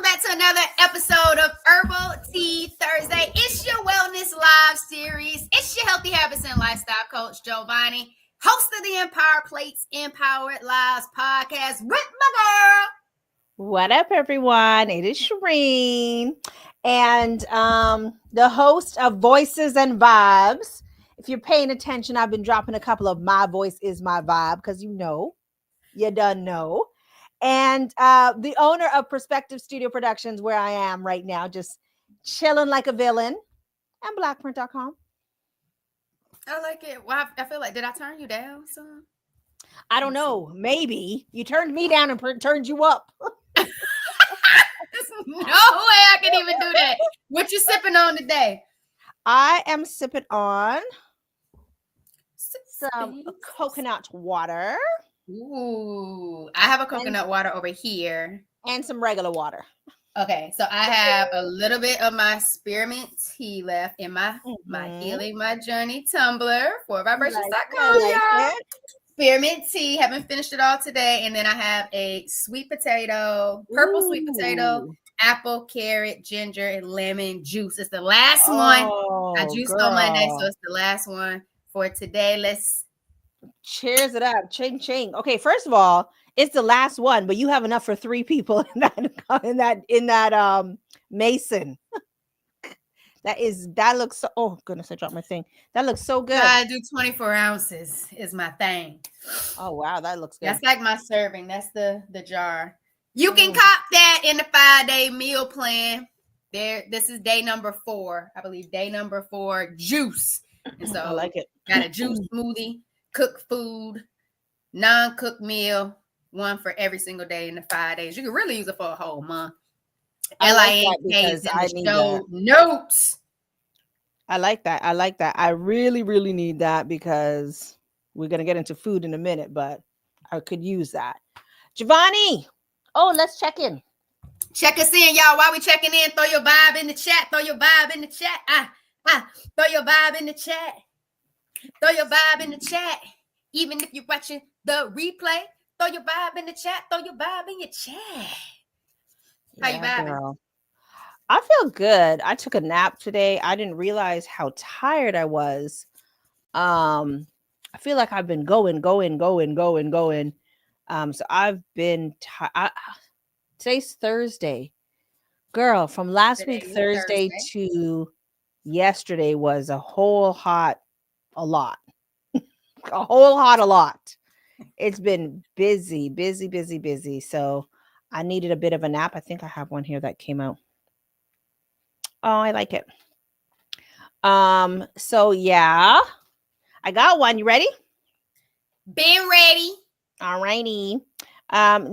welcome back to another episode of Herbal Tea Thursday. It's your Wellness Live series. It's your Healthy Habits and Lifestyle Coach, Giovanni, host of the Empire Plates Empowered Lives podcast with my girl. What up, everyone? It is Shireen, and the host of Voices and Vibes. If you're paying attention, I've been dropping a couple of My Voice is My Vibe because you done know. And the owner of Perspective Studio Productions, where I am right now, just chilling like a villain, and blackprint.com. I like it. Well, I feel like, did I turn you down, son? I don't know. Maybe you turned me down and turned you up. There's no way I can even do that. What you sipping on today? I am sipping on some coconut water. Ooh, I have a coconut water over here. And some regular water. Okay, so I have a little bit of my spearmint tea left in my Healing My Journey tumbler for Vibrations.com, y'all. Spearmint tea. Haven't finished it all today. And then I have a sweet potato, purple sweet potato, apple, carrot, ginger, and lemon juice. It's the last one. I juiced on Monday, so it's the last one for today. Let's cheers it up. Ching ching. Okay, first of all, it's the last one, but you have enough for 3 people in that mason. That looks so, oh goodness, I dropped my thing. That looks so good. I do 24 ounces is my thing. Oh wow, that looks good. That's like my serving. That's the jar. You can cop that in the 5-day meal plan. This is day number 4. I believe day number 4, juice. And so I like it. Got a juice smoothie, cooked food, non-cooked meal, one for every single day in the 5 days. You can really use it for a whole month. LINKs in the show notes. I like that. I really, really need that because we're going to get into food in a minute, but I could use that. Giovanni. Oh, let's check in. Check us in, y'all. While we checking in, throw your vibe in the chat. Throw your vibe in the chat. Throw your vibe in the chat. Throw your vibe in the chat. Even if you're watching the replay, throw your vibe in the chat. Throw your vibe in your chat. How you vibing? Girl. I feel good. I took a nap today. I didn't realize how tired I was. I feel like I've been going. So I've been today's Thursday. Girl, from last week Thursday to yesterday was a lot. A lot. It's been busy. So I needed a bit of a nap. I think I have one here that came out. Oh, I like it. So yeah, I got one. You ready? Been ready. All righty.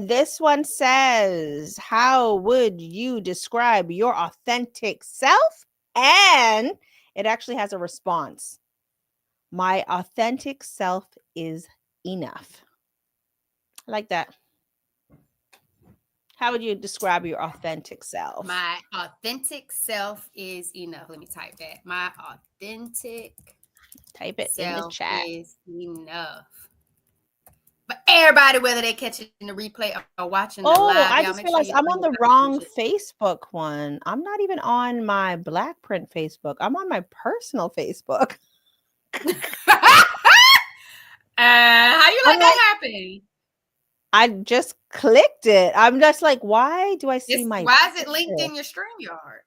This one says, how would you describe your authentic self? And it actually has a response. My authentic self is enough. I like that. How would you describe your authentic self? My authentic self is enough. Let me type that. My authentic type it in the chat. Is enough. But everybody, whether they catch it in the replay or watching the live, I just realized I'm on the wrong Facebook one. I'm not even on my Blackprint Facebook. I'm on my personal Facebook. How you let that happen? I just clicked it. I'm just like, why do I see my? Why is it linked in your StreamYard?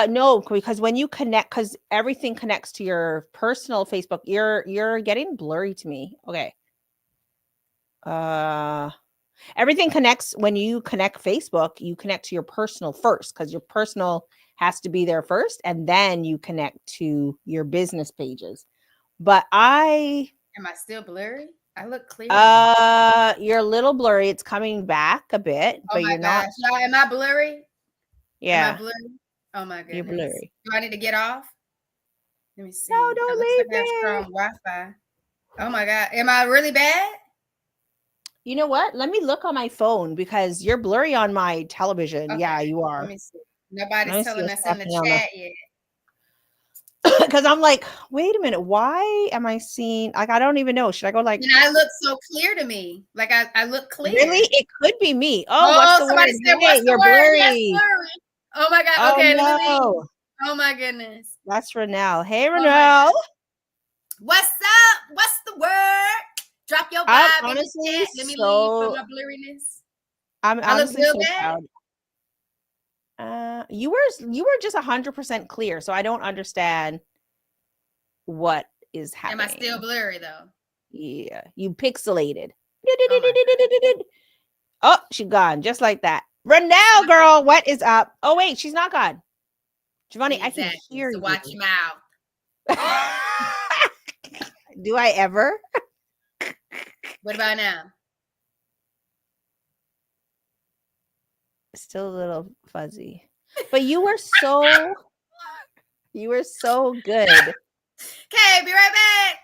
No, because when you connect, because everything connects to your personal Facebook, you're getting blurry to me. Okay. Everything connects when you connect Facebook. You connect to your personal first, because your personal has to be there first, and then you connect to your business pages. But am I still blurry? I look clear. You're a little blurry. It's coming back a bit, but you're not. Y'all, am I blurry? Yeah. Am I blurry? Oh my goodness. You're blurry. Do I need to get off? Let me see. No, don't leave me. Strong Wi-Fi. Oh my God. Am I really bad? You know what? Let me look on my phone because you're blurry on my television. Okay. Yeah, you are. Let me see. Nobody's telling us in the chat yet. because I'm like, wait a minute, why am I seeing? Like, I don't even know. Should I go like? And I look so clear to me. Like I look clear. Really? It could be me. Oh, Oh, what's the somebody word? said, "What's the You're word?" Yes, blurry. blurry. Oh my God. Oh Okay, let me leave. no, Oh my goodness. that's Renelle. Hey, Oh my Renelle. God. What's up? What's the word? Drop your I'm vibe in the honestly chat. Let me leave from my blurriness. I'm I look honestly real so bad. proud. You were just 100% clear, so I don't understand what is Am I happening. still blurry though? Yeah, you pixelated. Oh, Oh, she gone just like that. Renelle, girl, what is up? Oh wait, she's not gone. Giovanni, I can exactly. hear So you. watch your mouth. Do I ever? What about now? Still a little fuzzy. But you were so good. Okay, be right back.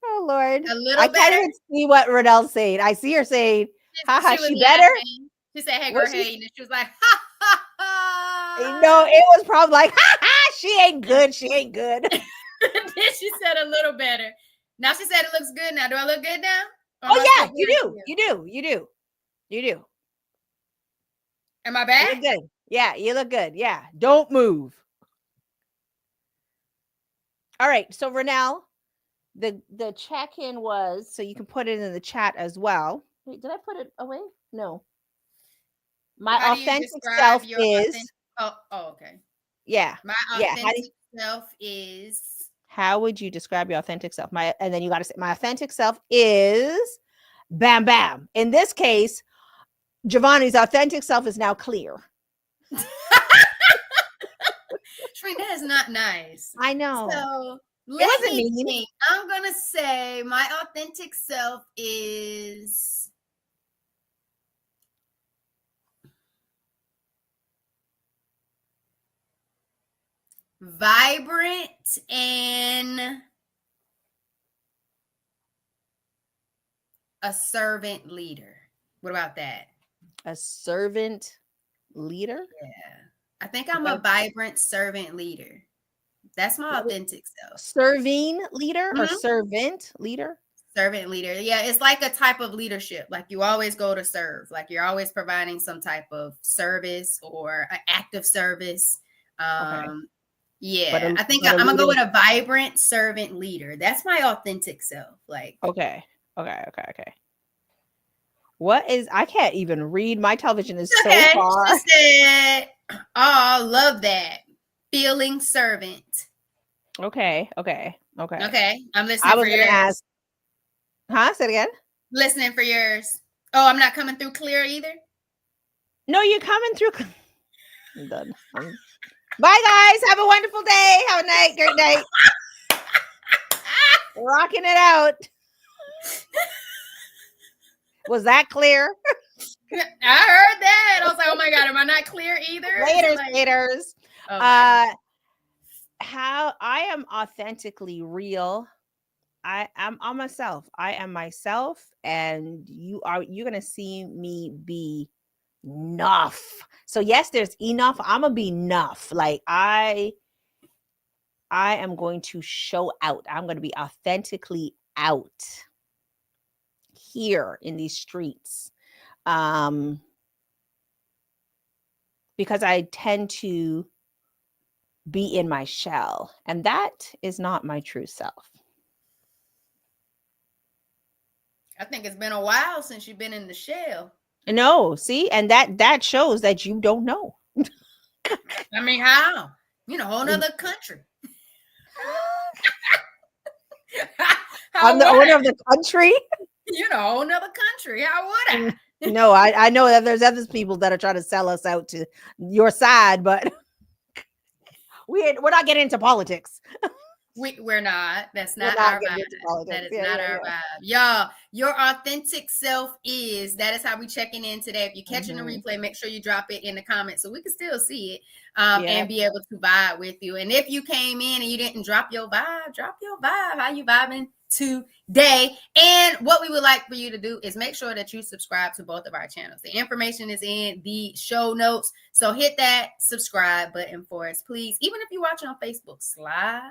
Oh Lord. A little I can't better. even see what Renelle's saying. I see her saying, haha, She was she better. laughing. She said, "Hey, girl, What's hey," and she was like, "Ha ha ha." No, it was probably like, ha ha, she ain't good. She ain't good. Then she said a little better. Now she said it looks good. Now, do I look good now? Oh yeah, you do. You do. You do. You do. Am I You back? look good. Yeah, you look good. Yeah. Don't move. All right. So Renelle, the check-in was, so you can put it in the chat as well. Wait, did I put it away? No. My How do you authentic describe self your is authentic? Oh, okay. yeah. My Yeah. authentic self is How would you describe your authentic self? And then you got to say my authentic self is bam bam. In this case, Giovanni's authentic self is now clear. Shrink, that is not nice. I know. So it wasn't mean. think. I'm gonna say my authentic self is vibrant and a servant leader. What about that? A servant leader? Yeah. I think I'm a vibrant servant leader. That's my authentic self. Serving leader or servant leader? Servant leader. Yeah, it's like a type of leadership. Like you always go to serve. Like you're always providing some type of service or an active service. Okay. Yeah, I think I'm gonna go with a vibrant servant leader. That's my authentic self. Like okay. What is, I can't even read. My television is so far. She said, "Oh, love that. Feeling servant." Okay. I'm listening I was for gonna yours. ask. Huh? Say it again. Listening for yours. Oh, I'm not coming through clear either. No, you're coming through. I'm done. Bye, guys. Have a wonderful day. Have a night. Great night. Rocking it out. Was that clear? I heard that. I was like, oh my God, am I not clear either? Laters. Okay. How I am authentically real. I'm myself. I am myself, and you're gonna see me be enough. So yes, there's enough. I'm gonna be enough. Like I am going to show out. I'm going to be authentically out here in these streets. Because I tend to be in my shell, and that is not my true self. I think it's been a while since you've been in the shell. No, see, and that shows that you don't know. I mean, how? You know, whole nother country. I'm the owner of the country. You know, whole nother country. How would I? No, I know that there's other people that are trying to sell us out to your side, but we're not getting into politics. We're not. That's not our vibe. That is not our vibe. Y'all, your authentic self is, that is how we checking in today. If you're catching the replay, make sure you drop it in the comments so we can still see it and be able to vibe with you. And if you came in and you didn't drop your vibe, How you vibing today. And what we would like for you to do is make sure that you subscribe to both of our channels. The information is in the show notes. So hit that subscribe button for us, please. Even if you're watching on Facebook, slide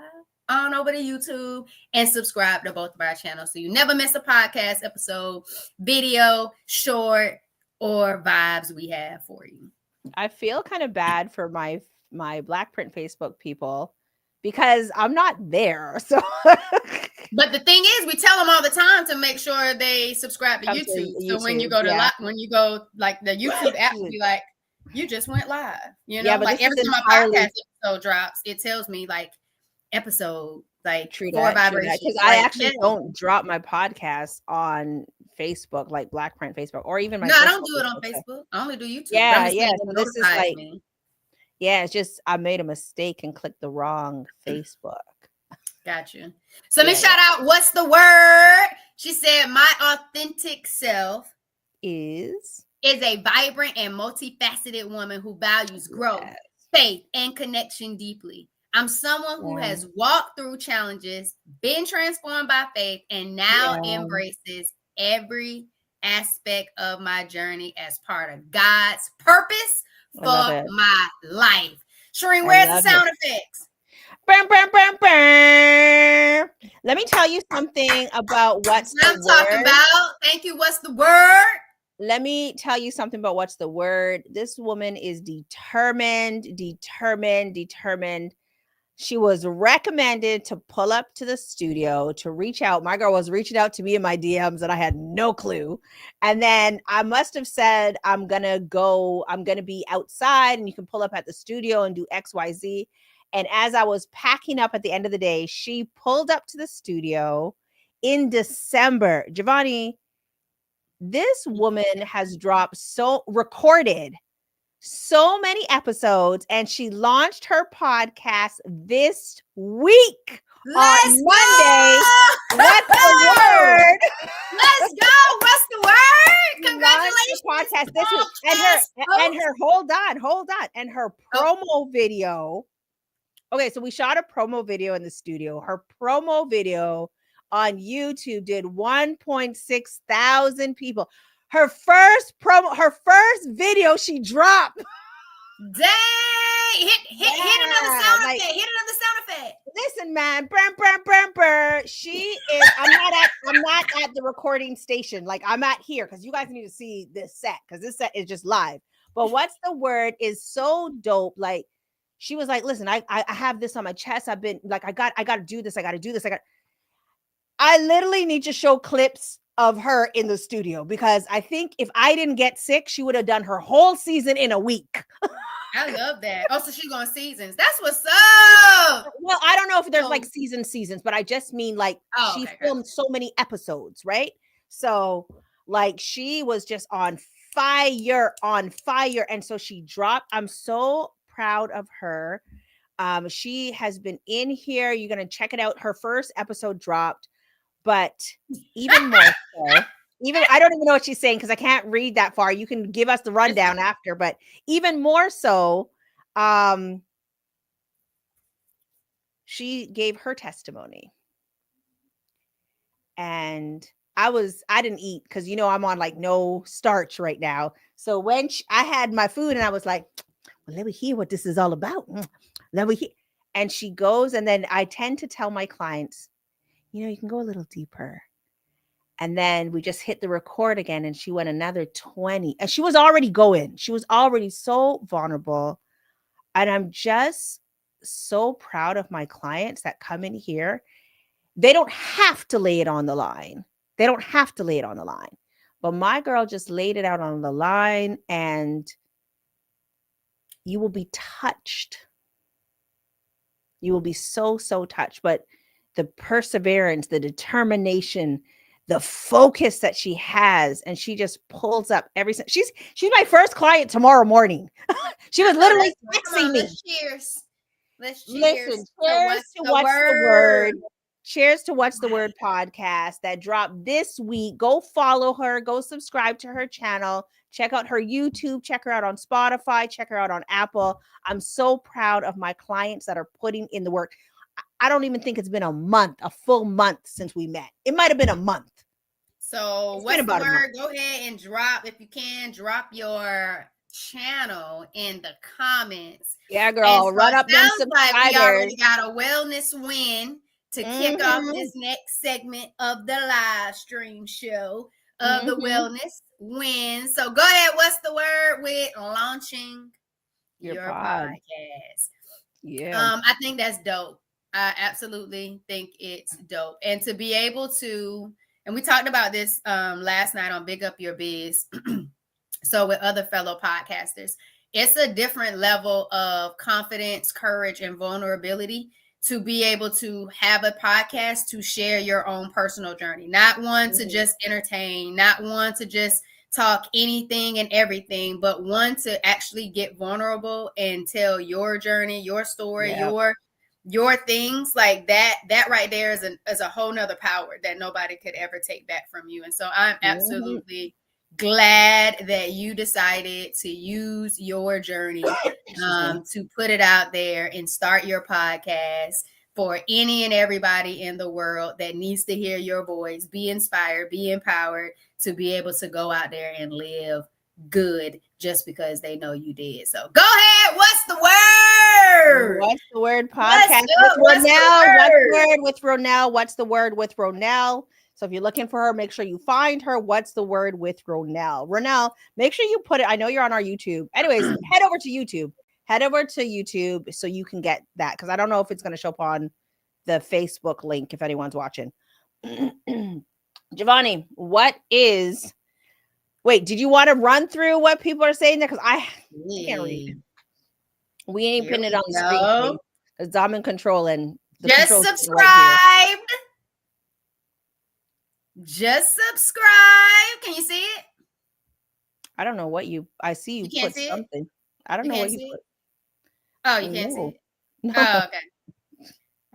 on over to YouTube and subscribe to both of our channels so you never miss a podcast episode, video, short, or vibes we have for you. I feel kind of bad for my Black Print Facebook people because I'm not there. So but the thing is, we tell them all the time to make sure they subscribe to YouTube. So when you go to when you go like the YouTube app, be like, you just went live. You know, like every time my podcast episode drops, it tells me like episode like true that, because I actually don't drop my podcast on Facebook, like Black Print Facebook, or even my. No, I don't do it on Facebook. I only do YouTube. Yeah. So this is like, it's just I made a mistake and clicked the wrong Facebook. Got you. So let me shout out. What's the word? She said, "My authentic self is a vibrant and multifaceted woman who values growth, faith, and connection deeply. I'm someone who has walked through challenges, been transformed by faith, and now embraces every aspect of my journey as part of God's purpose for my life." Shireen, where's the sound effects? Burn, burn, burn, burn. Let me tell you something about what's the word. I'm talking about. Thank you. What's the word? Let me tell you something about what's the word. This woman is determined. She was recommended to pull up to the studio to reach out. My girl was reaching out to me in my DMs and I had no clue. And then I must have said, I'm going to be outside and you can pull up at the studio and do XYZ. And as I was packing up at the end of the day, she pulled up to the studio in December. Giovanni, this woman has recorded so many episodes, and she launched her podcast this week on Monday. What's the word? Let's go. What's the word? Congratulations. Podcast this week. And her hold on. And her promo video. Okay, so we shot a promo video in the studio. Her promo video on YouTube did 1.6 thousand people. Her first video she dropped. Dang! Hit another sound effect. Hit another sound effect. Listen, man, burn. She is. I'm not at the recording station. Like I'm at here because you guys need to see this set because this set is just live. But what's the word is so dope. Like she was like, listen, I have this on my chest. I've been like, I got to do this. I literally need to show clips of her in the studio because I think if I didn't get sick, she would have done her whole season in a week. I love that. Oh, so she's going seasons. That's what's up. Well, I don't know if there's like seasons, but I just mean like she filmed so many episodes, right? So like she was just on fire. And so she dropped. I'm so proud of her. She has been in here. You're going to check it out. Her first episode dropped. But even more so, I don't even know what she's saying because I can't read that far. You can give us the rundown after, but even more so, she gave her testimony. And I didn't eat because, I'm on like no starch right now. So when I had my food and I was like, well, let me hear what this is all about. Let me hear. And she goes, and then I tend to tell my clients, you can go a little deeper. And then we just hit the record again. And she went another 20. And she was already going. She was already so vulnerable. And I'm just so proud of my clients that come in here. They don't have to lay it on the line. But my girl just laid it out on the line. And you will be touched. You will be so, so touched. But the perseverance, the determination, the focus that she has, and she just pulls up every. She's my first client tomorrow morning. She was literally texting me. Let's cheers. Listen, cheers to what's the word. Cheers to What's the Word podcast that dropped this week. Go follow her. Go subscribe to her channel. Check out her YouTube. Check her out on Spotify. Check her out on Apple. I'm so proud of my clients that are putting in the work. I don't even think it's been a full month since we met. It might have been a month. So what's the word? Go ahead and drop, if you can, drop your channel in the comments. Yeah, girl, so run up them subscribers. Like we already got a wellness win to kick off this next segment of the live stream show of the wellness win. So go ahead. What's the word with launching your podcast? Yeah. I think that's dope. I absolutely think it's dope. And to be able to, and we talked about this last night on Big Up Your Biz. So with other fellow podcasters, it's a different level of confidence, courage, and vulnerability to be able to have a podcast to share your own personal journey, not one to just entertain, not one to just talk anything and everything, but one to actually get vulnerable and tell your journey, your story, your things. Like that right there is a whole nother power that nobody could ever take back from you. And so I'm absolutely glad that you decided to use your journey to put it out there and start your podcast for any and everybody in the world that needs to hear your voice, be inspired, be empowered to be able to go out there and live good just because they know you did. So go ahead. What's the word? What's the word podcast with Ronell? What's the word with Ronell? What's the word with Ronell? So if you're looking for her, make sure you find her. What's the word with Ronell? Ronell, make sure you put it. I know you're on our YouTube. Anyways, head over to YouTube. Head over to YouTube so you can get that, because I don't know if it's going to show up on the Facebook link if anyone's watching. Giovanni, wait, did you want to run through what people are saying there? Because I can't read. We ain't putting it on the screen because I'm in control and just subscribe. Just subscribe. Can you see it? I don't know what I see you put something. I don't know what you put. Oh, you can't see it? No. Oh, okay.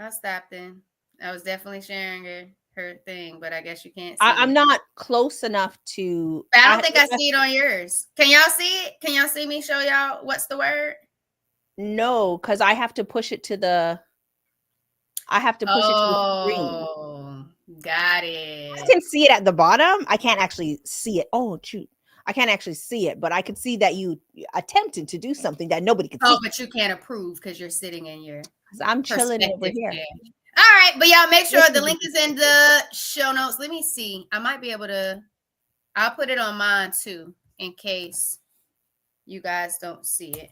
I'll stop then. I was definitely sharing her thing, but I guess you can't see I'm not close enough to. But I don't think I see it on yours. Can y'all see it? Can y'all see me show y'all what's the word? No, because I have to push it to the. I have to push it to the screen. Got it. I can see it at the bottom. I can't actually see it. Oh, shoot. I can't actually see it, but I could see that you attempted to do something that nobody could see. Oh, but you can't approve because you're sitting in your. I'm chilling over here. All right, but y'all make sure the link is in the show notes. Let me see. I might be able to. I'll put it on mine too, in case you guys don't see it.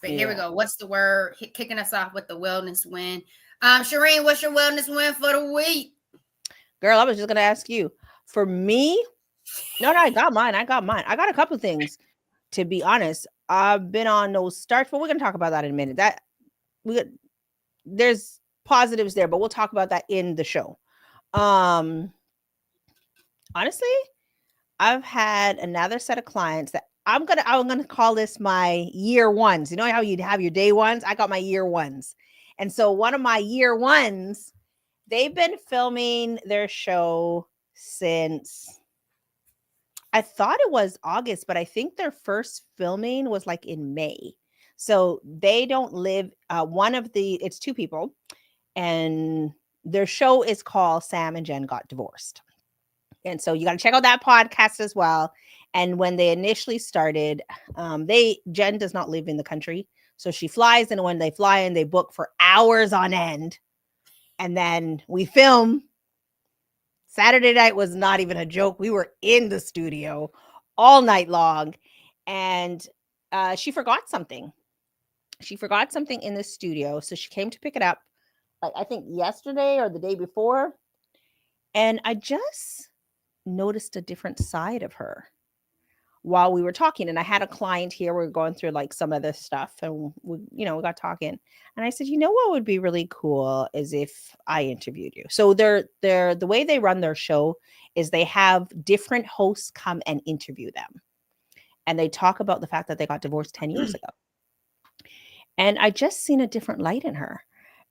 But here we go. What's the word? Kicking us off with the wellness win. Shireen, what's your wellness win for the week? Girl, I was just gonna ask you. For me, no, I got mine. I got a couple of things. To be honest, I've been on those starts, but we're gonna talk about that in a minute. There's positives there, but we'll talk about that in the show. Honestly, I've had another set of clients that I'm gonna call this my year ones. You know how you'd have your day ones? I got my year ones. And so one of my year ones, they've been filming their show since, I thought it was August, but I think their first filming was like in May. So they don't live, it's two people, and their show is called Sam and Jen Got Divorced. And so you got to check out that podcast as well. And when they initially started, Jen does not live in the country. So she flies, and when they fly in, they book for hours on end. And then we film. Saturday night was not even a joke. We were in the studio all night long. And she forgot something. She forgot something in the studio. So she came to pick it up, like I think yesterday or the day before. And I just noticed a different side of her while we were talking. And I had a client here. We were going through like some of this stuff, and we got talking. And I said, what would be really cool is if I interviewed you. So the way they run their show is they have different hosts come and interview them. And they talk about the fact that they got divorced 10 years ago. And I just seen a different light in her,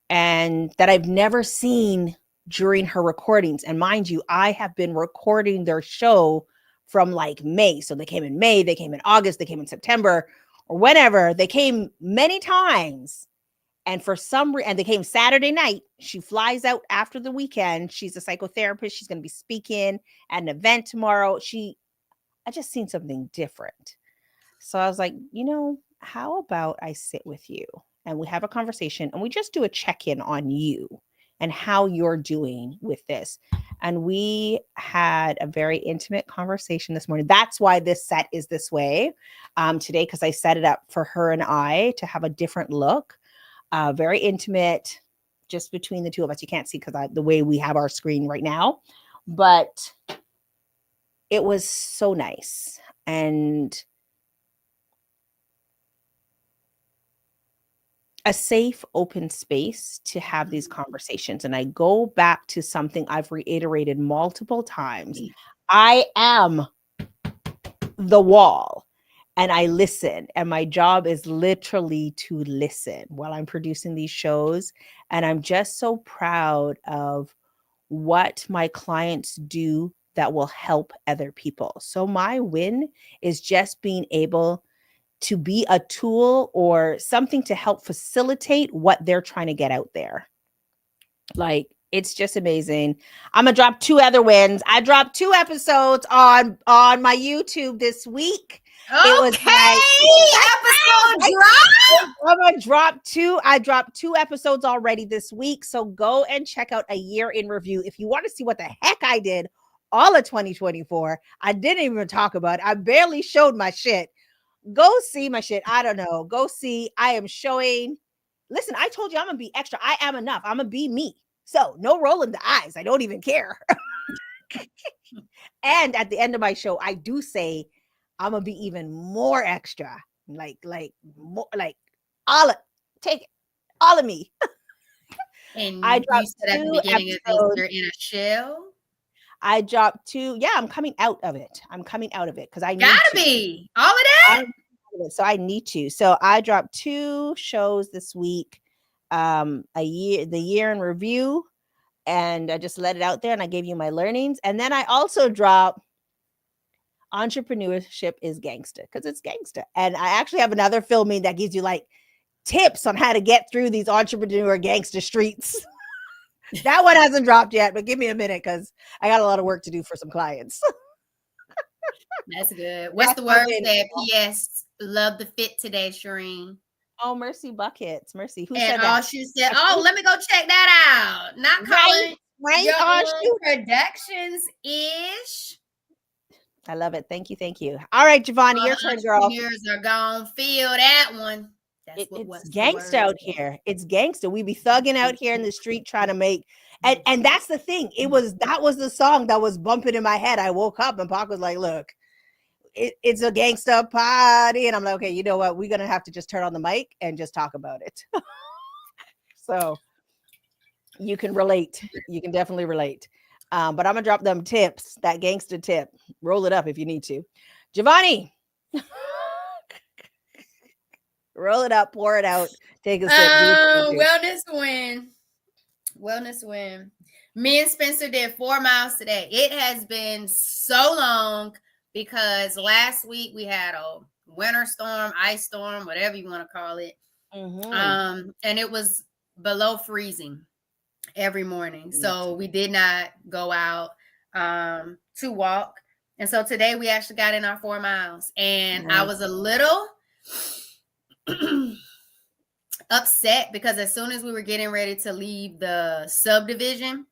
and that I've never seen during her recordings. And mind you, I have been recording their show from like May. So they came in May, they came in August, they came in September, or whenever. They came many times. And for some reason, and they came Saturday night. She flies out after the weekend. She's a psychotherapist. She's going to be speaking at an event tomorrow. I just seen something different. So I was like, how about I sit with you and we have a conversation and we just do a check-in on you and how you're doing with this. And we had a very intimate conversation this morning. That's why this set is this way today, because I set it up for her and I to have a different look. Very intimate, just between the two of us. You can't see because the way we have our screen right now, but it was so nice. And a safe, open space to have these conversations. And I go back to something I've reiterated multiple times. I am the wall. And I listen, and my job is literally to listen while I'm producing these shows. And I'm just so proud of what my clients do that will help other people. So my win is just being able to be a tool or something to help facilitate what they're trying to get out there. Like, it's just amazing. I'm gonna drop 2 other wins. I dropped 2 episodes on my YouTube this week. Okay, it was episode drop. I'm gonna drop 2. I dropped 2 episodes already this week. So go and check out A Year in Review if you want to see what the heck I did all of 2024. I didn't even talk about it. I barely showed my shit. Go see my shit. I don't know. Go see. I am showing. Listen, I told you I'm gonna be extra. I am enough. I'm gonna be me. So no rolling the eyes. I don't even care. And at the end of my show, I do say I'm gonna be even more extra. Like more, like take it, all of me. And I dropped you said at the beginning of this, you're in a shell. I dropped 2. Yeah, I'm coming out of it. Because I gotta be all of that. So I need to. So I dropped 2 shows this week. The year in review, and I just let it out there and I gave you my learnings. And then I also dropped Entrepreneurship is Gangsta, because it's gangsta. And I actually have another filming that gives you like tips on how to get through these entrepreneur gangsta streets. That one hasn't dropped yet, but give me a minute because I got a lot of work to do for some clients. That's good. What's the word there? P.S. Love the fit today, Shireen. Oh, Mercy Buckets. Mercy. Who and said that? She said, oh, let me go check that out. Not calling right. Productions ish. I love it. Thank you. All right, Giovanni, your turn, girl. Years are gone. Feel that one. It's gangsta out here. It's gangsta. We be thugging out here in the street trying to make, and that's the thing. That was the song that was bumping in my head. I woke up and Pac was like, look, it's a gangsta party. And I'm like, okay, you know what? We're going to have to just turn on the mic and just talk about it. So you can relate. You can definitely relate. But I'm going to drop them tips, that gangsta tip. Roll it up if you need to. Giovanni. Roll it up, pour it out, take a sip. Wellness win. Me and Spencer did 4 miles today. It has been so long because last week we had a winter storm, ice storm, whatever you want to call it. Mm-hmm. And it was below freezing every morning. So we did not go out to walk. And so today we actually got in our 4 miles. And I was a little upset because as soon as we were getting ready to leave the subdivision,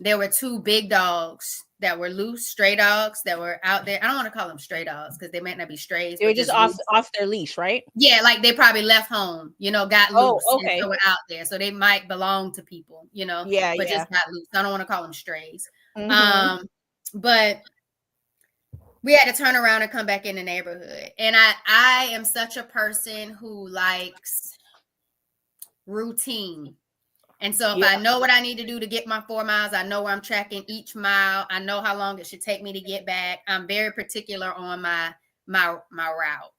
there were 2 big dogs that were loose, stray dogs that were out there. I don't want to call them stray dogs because they might not be strays. They were just off their leash, right? Yeah, like they probably left home, got loose and so were out there. So they might belong to people, but just got loose. I don't want to call them strays. Mm-hmm. But we had to turn around and come back in the neighborhood. And I am such a person who likes routine. And so if I know what I need to do to get my 4 miles, I know where I'm tracking each mile. I know how long it should take me to get back. I'm very particular on my route,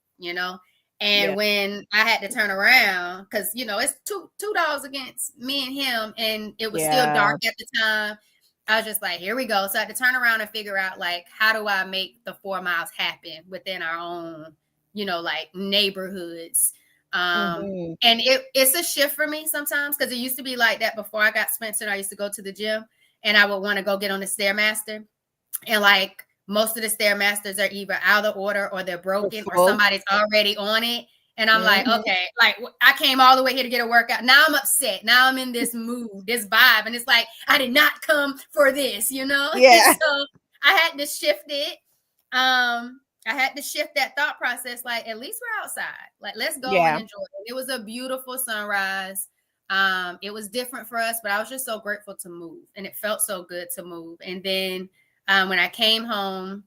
And when I had to turn around, because, it's two dogs against me and him, and it was still dark at the time. I was just like, here we go. So I had to turn around and figure out, like, how do I make the 4 miles happen within our own, like neighborhoods? And it's a shift for me sometimes, because it used to be like that before I got Spencer. I used to go to the gym and I would want to go get on the Stairmaster, and like most of the Stairmasters are either out of order or they're broken or somebody's already on it. And I'm like, okay, like I came all the way here to get a workout. Now I'm upset. Now I'm in this mood, this vibe. And it's like, I did not come for this, you know? Yeah. So I had to shift it. I had to shift that thought process. Like, at least we're outside. Like, let's go and enjoy it. It was a beautiful sunrise. It was different for us, but I was just so grateful to move. And it felt so good to move. And then when I came home,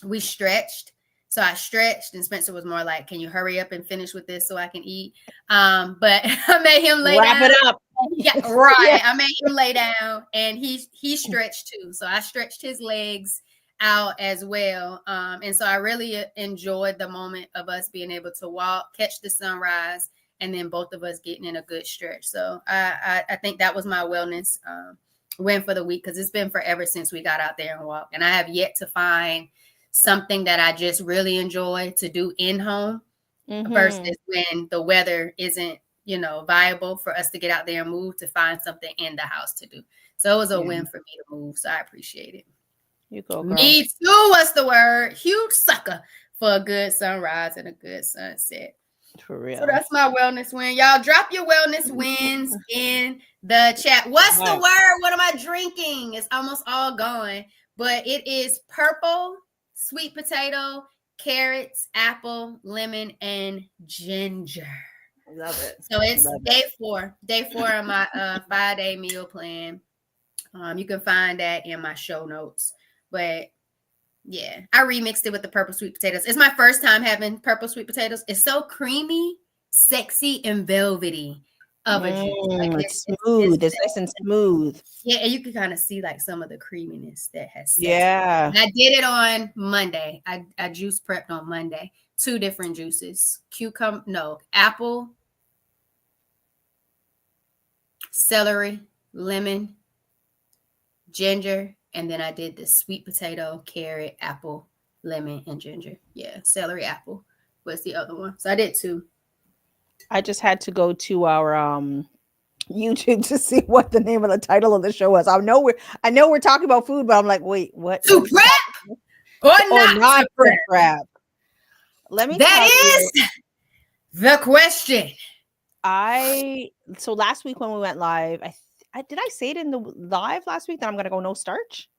we stretched. So I stretched, and Spencer was more like, can you hurry up and finish with this so I can eat? But I made him lay down. Wrap it up. Yeah, right. I made him lay down, and he stretched too. So I stretched his legs out as well. And so I really enjoyed the moment of us being able to walk, catch the sunrise, and then both of us getting in a good stretch. So I think that was my wellness win for the week, because it's been forever since we got out there and walked. And I have yet to find something that I just really enjoy to do in home versus when the weather isn't, viable for us to get out there and move, to find something in the house to do. So it was a win for me to move. So I appreciate it. You go, girl. Me too. What's the word? Huge sucker for a good sunrise and a good sunset. For real. So that's my wellness win. Y'all drop your wellness wins in the chat. What's the word? What am I drinking? It's almost all gone, but it is purple, sweet potato, carrots, apple, lemon, and ginger. Love it. So it's day 4 of my 5-day meal plan. You can find that in my show notes. But yeah, I remixed it with the purple sweet potatoes. It's my first time having purple sweet potatoes. It's so creamy, sexy, and velvety of a juice. Like it's smooth. It's nice and smooth. Yeah, and you can kind of see like some of the creaminess that has set. Yeah. And I did it on Monday. I juice prepped on Monday. 2 different juices. Apple, celery, lemon, ginger, and then I did the sweet potato, carrot, apple, lemon, and ginger. Yeah, celery, apple was the other one. So I did 2. I just had to go to our YouTube to see what the name of the title of the show was. I know we're talking about food, but I'm like, wait, what? To prep or not to prep? Let me. That is the question. So last week when we went live, did I say it in the live last week that I'm going to go no starch?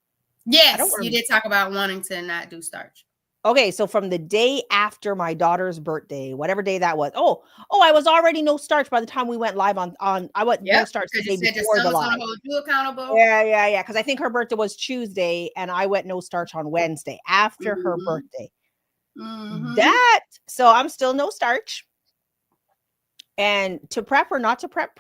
Yes, you did talk about wanting to not do starch. Okay, so from the day after my daughter's birthday, whatever day that was. Oh, I was already no starch by the time we went live on I went no starch the day before the live. Hold you accountable. Yeah. Because I think her birthday was Tuesday, and I went no starch on Wednesday after her birthday. So I'm still no starch. And to prep or not to prep.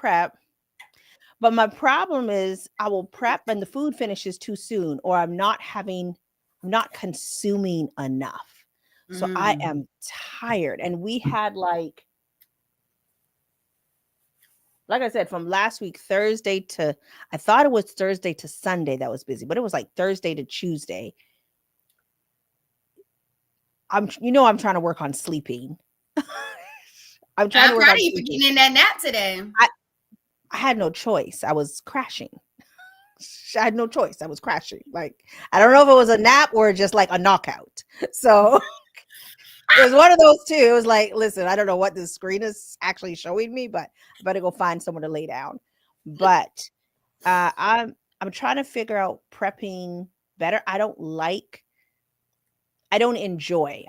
But my problem is I will prep and the food finishes too soon, or I'm not consuming enough. So I am tired. And we had like I said, from last week, Thursday to, I thought it was Thursday to Sunday that was busy, but it was like Thursday to Tuesday. I'm trying to work on sleeping. I'm proud of you for getting in that nap today. I had no choice. I was crashing. I had no choice. I was crashing. Like, I don't know if it was a nap or just like a knockout. So it was one of those two. It was like, listen, I don't know what the screen is actually showing me, but I better go find someone to lay down. But I'm trying to figure out prepping better. I don't enjoy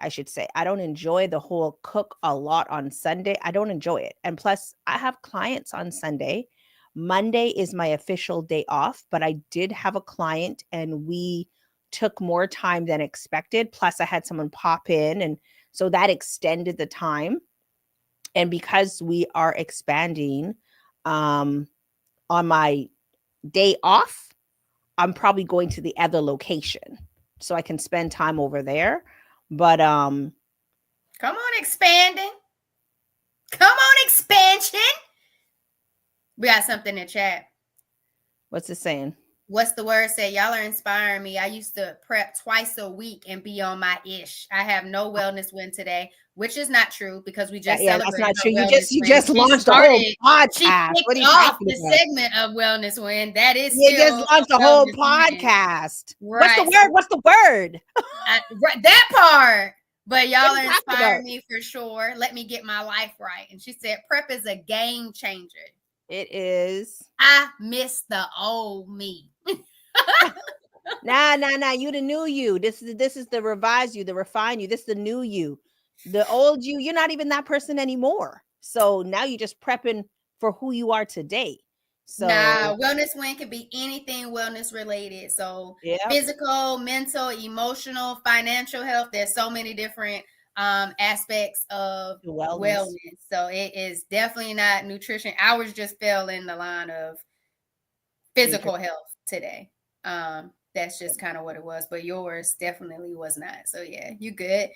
the whole cook a lot on Sunday. I don't enjoy it. And plus, I have clients on Sunday. Monday is my official day off, but I did have a client and we took more time than expected. Plus, I had someone pop in, and so that extended the time. And because we are expanding on my day off, I'm probably going to the other location so I can spend time over there. But come on, expanding. Come on, expansion. We got something in chat. What's it saying? What's the word said? Y'all are inspiring me. I used to prep twice a week and be on my ish. I have no wellness win today, which is not true because we just Yeah, that's celebrated not her true. You wellness win. just launched a whole She podcast. What kicked are you off talking the about? segment of wellness win. That is You just still launched a a whole wellness win. podcast. Right. What's the word? That part. But y'all are are you talking inspiring about? me for sure. Let me get my life right. And she said, prep is a game changer. It is. I miss the old me. Nah. You the new you. This is the revised you, the refined you. This is the new you. The old you, you're not even that person anymore. So now you're just prepping for who you are today. So Nah, wellness win could be anything wellness related. So yeah, physical, mental, emotional, financial health. There's so many different aspects of wellness. So it is definitely not nutrition. Ours just fell in the line of physical health today. That's just kind of what it was, but yours definitely was not. So yeah, you good.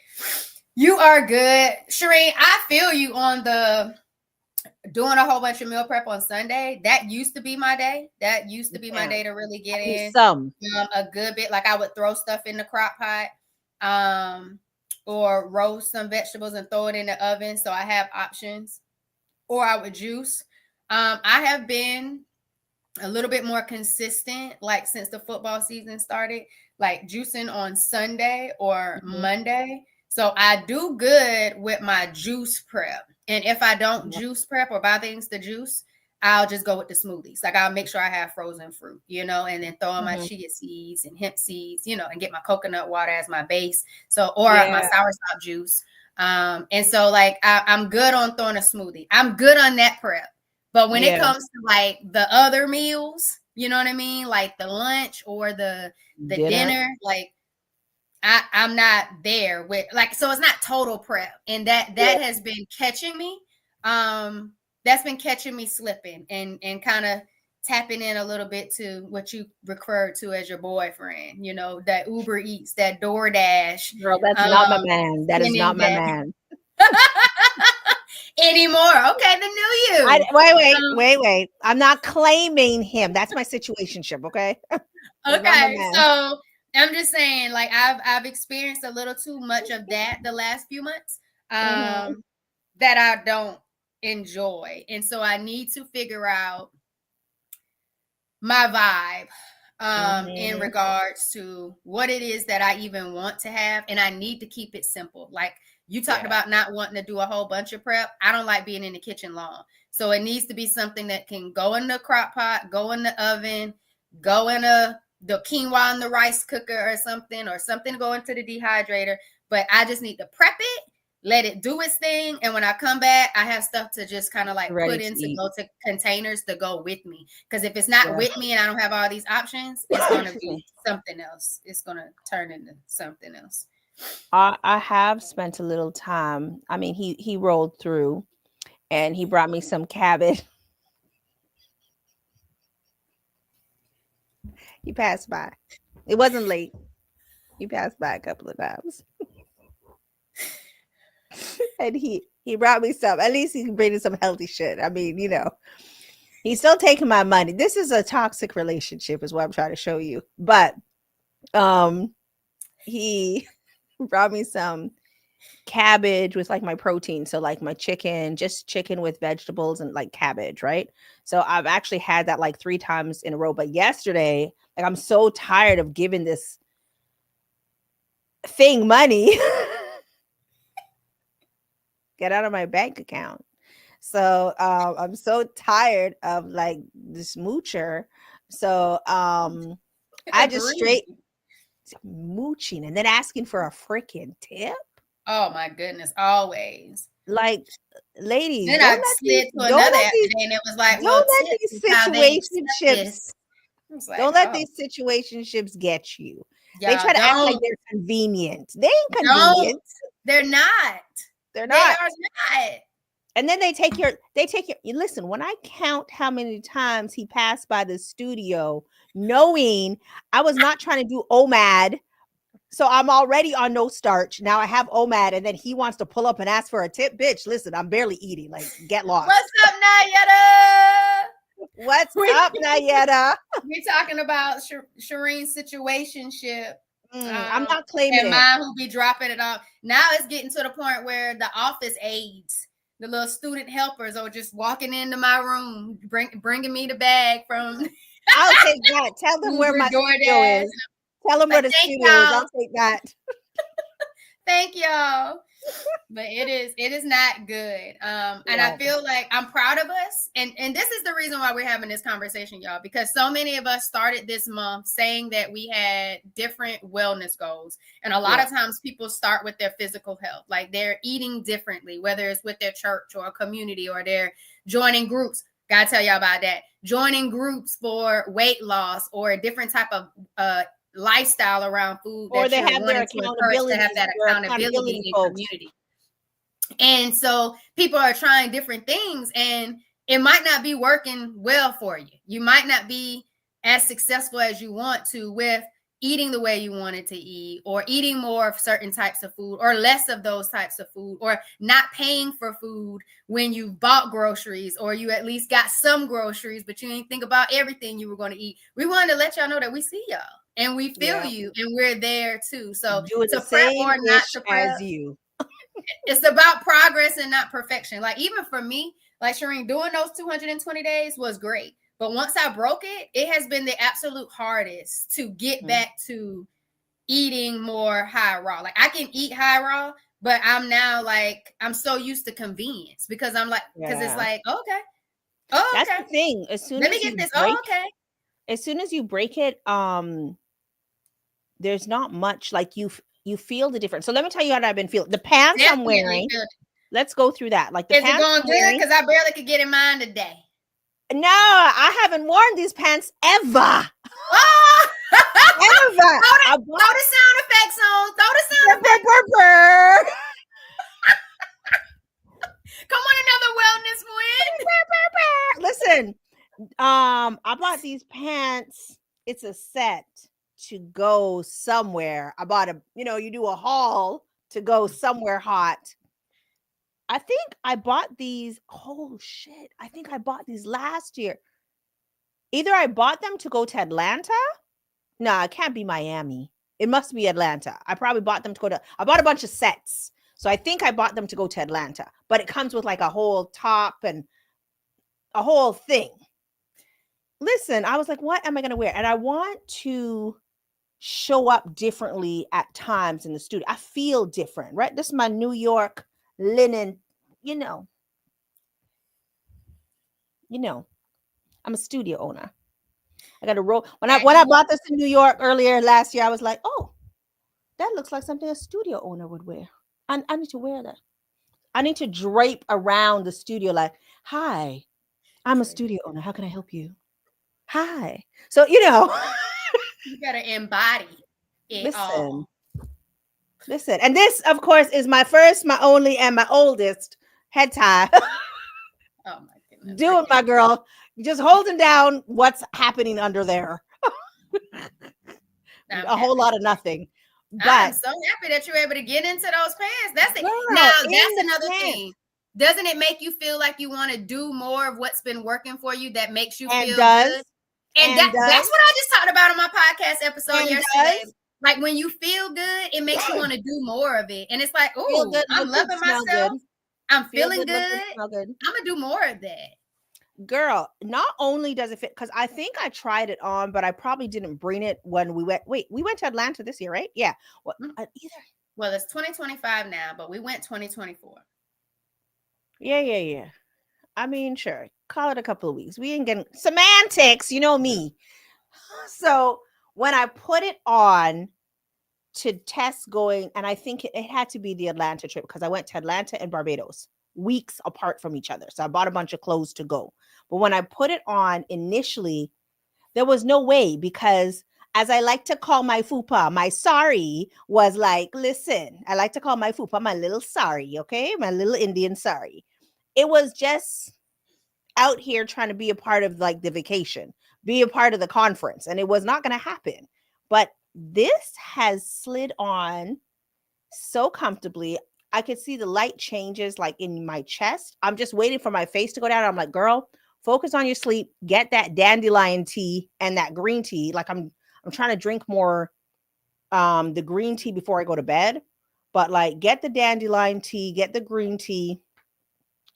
You are good. Shireen, I feel you on the doing a whole bunch of meal prep on Sunday. That used to be my day. That used to be my day to really get in a good bit. Like I would throw stuff in the crock pot, or roast some vegetables and throw it in the oven. So I have options. Or I would juice. I have been a little bit more consistent, like since the football season started, like juicing on Sunday or Monday. So I do good with my juice prep. And if I don't juice prep or buy things to juice, I'll just go with the smoothies. Like I'll make sure I have frozen fruit, and then throw in my chia seeds and hemp seeds, and get my coconut water as my base. So, or my soursop juice. And so like I'm good on throwing a smoothie. I'm good on that prep. But when it comes to like the other meals, you know what I mean? Like the lunch or the dinner, like I'm not there with like, so it's not total prep. And that has been catching me. That's been catching me slipping and kind of tapping in a little bit to what you referred to as your boyfriend, that Uber Eats, that DoorDash. Girl, that's not my man. That is not my man. Anymore. Okay, the new you. Wait. I'm not claiming him. That's my situationship, okay? Okay, so I'm just saying, like I've experienced a little too much of that the last few months, that I don't enjoy, and so I need to figure out my vibe in regards to what it is that I even want to have, and I need to keep it simple. Like you talked about not wanting to do a whole bunch of prep. I don't like being in the kitchen long. So it needs to be something that can go in the crock pot, go in the oven, go in the quinoa in the rice cooker or something to go into the dehydrator. But I just need to prep it, let it do its thing. And when I come back, I have stuff to just kind of like put into go to containers to go with me. Because if it's not with me and I don't have all these options, it's going to be something else. It's going to turn into something else. I have spent a little time. I mean, he rolled through and he brought me some cabbage. He passed by. It wasn't late. He passed by a couple of times. And he brought me some. At least he can bring me some healthy shit. I mean, he's still taking my money. This is a toxic relationship is what I'm trying to show you. But he brought me some cabbage with like my protein. So like my chicken, just chicken with vegetables and like cabbage, right? So I've actually had that like 3 times in a row. But yesterday, like I'm so tired of giving this thing money. Get out of my bank account. So I'm so tired of like this moocher. So I just straight mooching and then asking for a freaking tip. Oh my goodness, always. Like, ladies, then I slid to another app and it was like, well, don't let these situationships get you. They try to act like they're convenient. They ain't convenient. They're not. They're not. They are not. And then they take your, listen, when I count how many times he passed by the studio, knowing I was not trying to do OMAD. So I'm already on no starch. Now I have OMAD and then he wants to pull up and ask for a tip. Bitch, listen, I'm barely eating. Like, get lost. What's up, Nayada? What's we, up, Nayetta? we're talking about Shireen's situationship. I'm not claiming And it. mine who be dropping it off. Now it's getting to the point where the office aides, the little student helpers, are just walking into my room, bringing me the bag from. I'll take that. Tell them where Uber, my studio DoorDash. is. Tell them where the Thank studio is. y'all. I'll take that. Thank y'all. But it is not good. And I feel like I'm proud of us. And this is the reason why we're having this conversation, y'all, because so many of us started this month saying that we had different wellness goals. And a lot of times people start with their physical health, like they're eating differently, whether it's with their church or a community, or they're joining groups. Gotta tell y'all about that. Joining groups for weight loss or a different type of lifestyle around food, or that they you're have their wanting to encourage to have that accountability in folks. community. And so people are trying different things, and it might not be working well for you. You might not be as successful as you want to with eating the way you wanted to eat, or eating more of certain types of food, or less of those types of food, or not paying for food when you bought groceries, or you at least got some groceries, but you didn't think about everything you were going to eat. We wanted to let y'all know that we see y'all and we feel you, and we're there too. So doing to the prep same or not to prep, as you. it's about progress and not perfection. Like even for me, like Shireen, doing those 220 days was great. But once I broke it, it has been the absolute hardest to get back to eating more high raw. Like I can eat high raw, but I'm now like, I'm so used to convenience, because I'm like, because it's like, okay. Oh, that's okay. the thing. As soon Let as me get you this. break, Okay. As soon as you break it, there's not much, like you feel the difference. So let me tell you how I've been feeling. The pants I'm wearing. Let's go through that. Like the Is pants it going I'm good? wearing. Because I barely could get in mine today. No, I haven't worn these pants ever. Oh! Ever. Throw the sound effects on. Throw the sound effects. Come on, another wellness Listen, win. I bought these pants. It's a set to go somewhere. I bought you do a haul to go somewhere hot. I think I bought these. Oh shit. I think I bought these last year. Either I bought them to go to Atlanta. No, it can't be Miami. It must be Atlanta. I probably bought them to go to. I bought a bunch of sets. So I think I bought them to go to Atlanta. But it comes with like a whole top and a whole thing. Listen, I was like, what am I going to wear? And I want to show up differently at times in the studio. I feel different, right? This is my New York linen, I'm a studio owner. I got to roll. When I bought this in New York earlier last year, I was like, oh, that looks like something a studio owner would wear. I need to wear that. I need to drape around the studio like, hi, I'm a studio owner. How can I help you? Hi. So, you got to embody it all. Listen. And this, of course, is my first, my only, and my oldest head tie. Oh, my goodness. Doing my girl. Just holding down what's happening under there. A whole lot of nothing. But I'm so happy that you're able to get into those pants. That's it. Now, that's another thing. Doesn't it make you feel like you want to do more of what's been working for you that makes you feel good? And that's what I just talked about on my podcast episode yesterday. Like when you feel good, it makes you want to do more of it. And it's like, oh, I'm loving myself. I'm feeling good. I'm going to do more of that. Girl, not only does it fit, because I think I tried it on, but I probably didn't bring it when we went. Wait, we went to Atlanta this year, right? Yeah. Well, well, it's 2025 now, but we went 2024. Yeah. I mean, sure. Call it a couple of weeks. We ain't getting semantics, you know me. So when I put it on to test going, and I think it had to be the Atlanta trip, because I went to Atlanta and Barbados weeks apart from each other. So I bought a bunch of clothes to go. But when I put it on initially, there was no way, because as I like to call my fupa, my sari was like, listen, I like to call my fupa my little sari, okay? My little Indian sari. It was just out here trying to be a part of like the vacation, be a part of the conference, and it was not going to happen. But this has slid on so comfortably. I could see the light changes like in my chest. I'm just waiting for my face to go down. I'm like, girl, Focus on your sleep. Get that dandelion tea and that green tea. Like I'm trying to drink more the green tea before I go to bed. But like get the dandelion tea, get the green tea.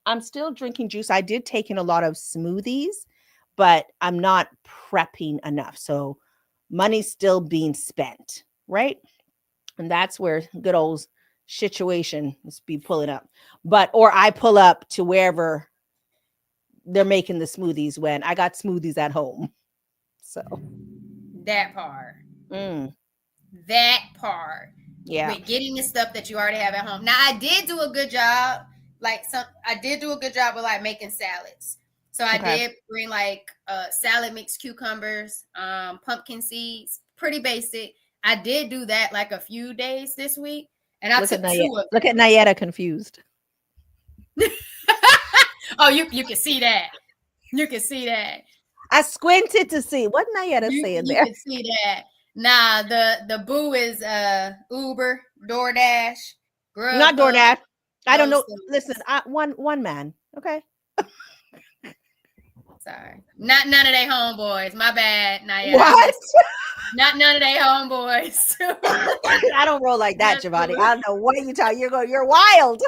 I'm still drinking juice. I did take in a lot of smoothies, but I'm not prepping enough. So money's still being spent, right? And that's where good old situation must be pulling up. But or I pull up to wherever they're making the smoothies when I got smoothies at home. So that part. mm, That part. yeah. With getting the stuff that you already have at home. Now I did do a good job. I did do a good job of like making salads. So I Okay. did bring like salad mixed cucumbers, pumpkin seeds, pretty basic. I did do that like a few days this week, and I Look at took Nayetta. two of Look at them. Nayetta confused. Oh, you can see that. You can see that. I squinted to see what Nayetta saying You there. can see that. Nah, the boo is Uber, DoorDash, Not Grubhub, DoorDash. I don't those know. Listen, things. one man. Okay. Sorry. Not none of they homeboys. My bad. Nah, yeah, I What? missed. Not none of they homeboys. I don't roll like that, That's Giovanni. cool. I don't know what you talking. You're wild.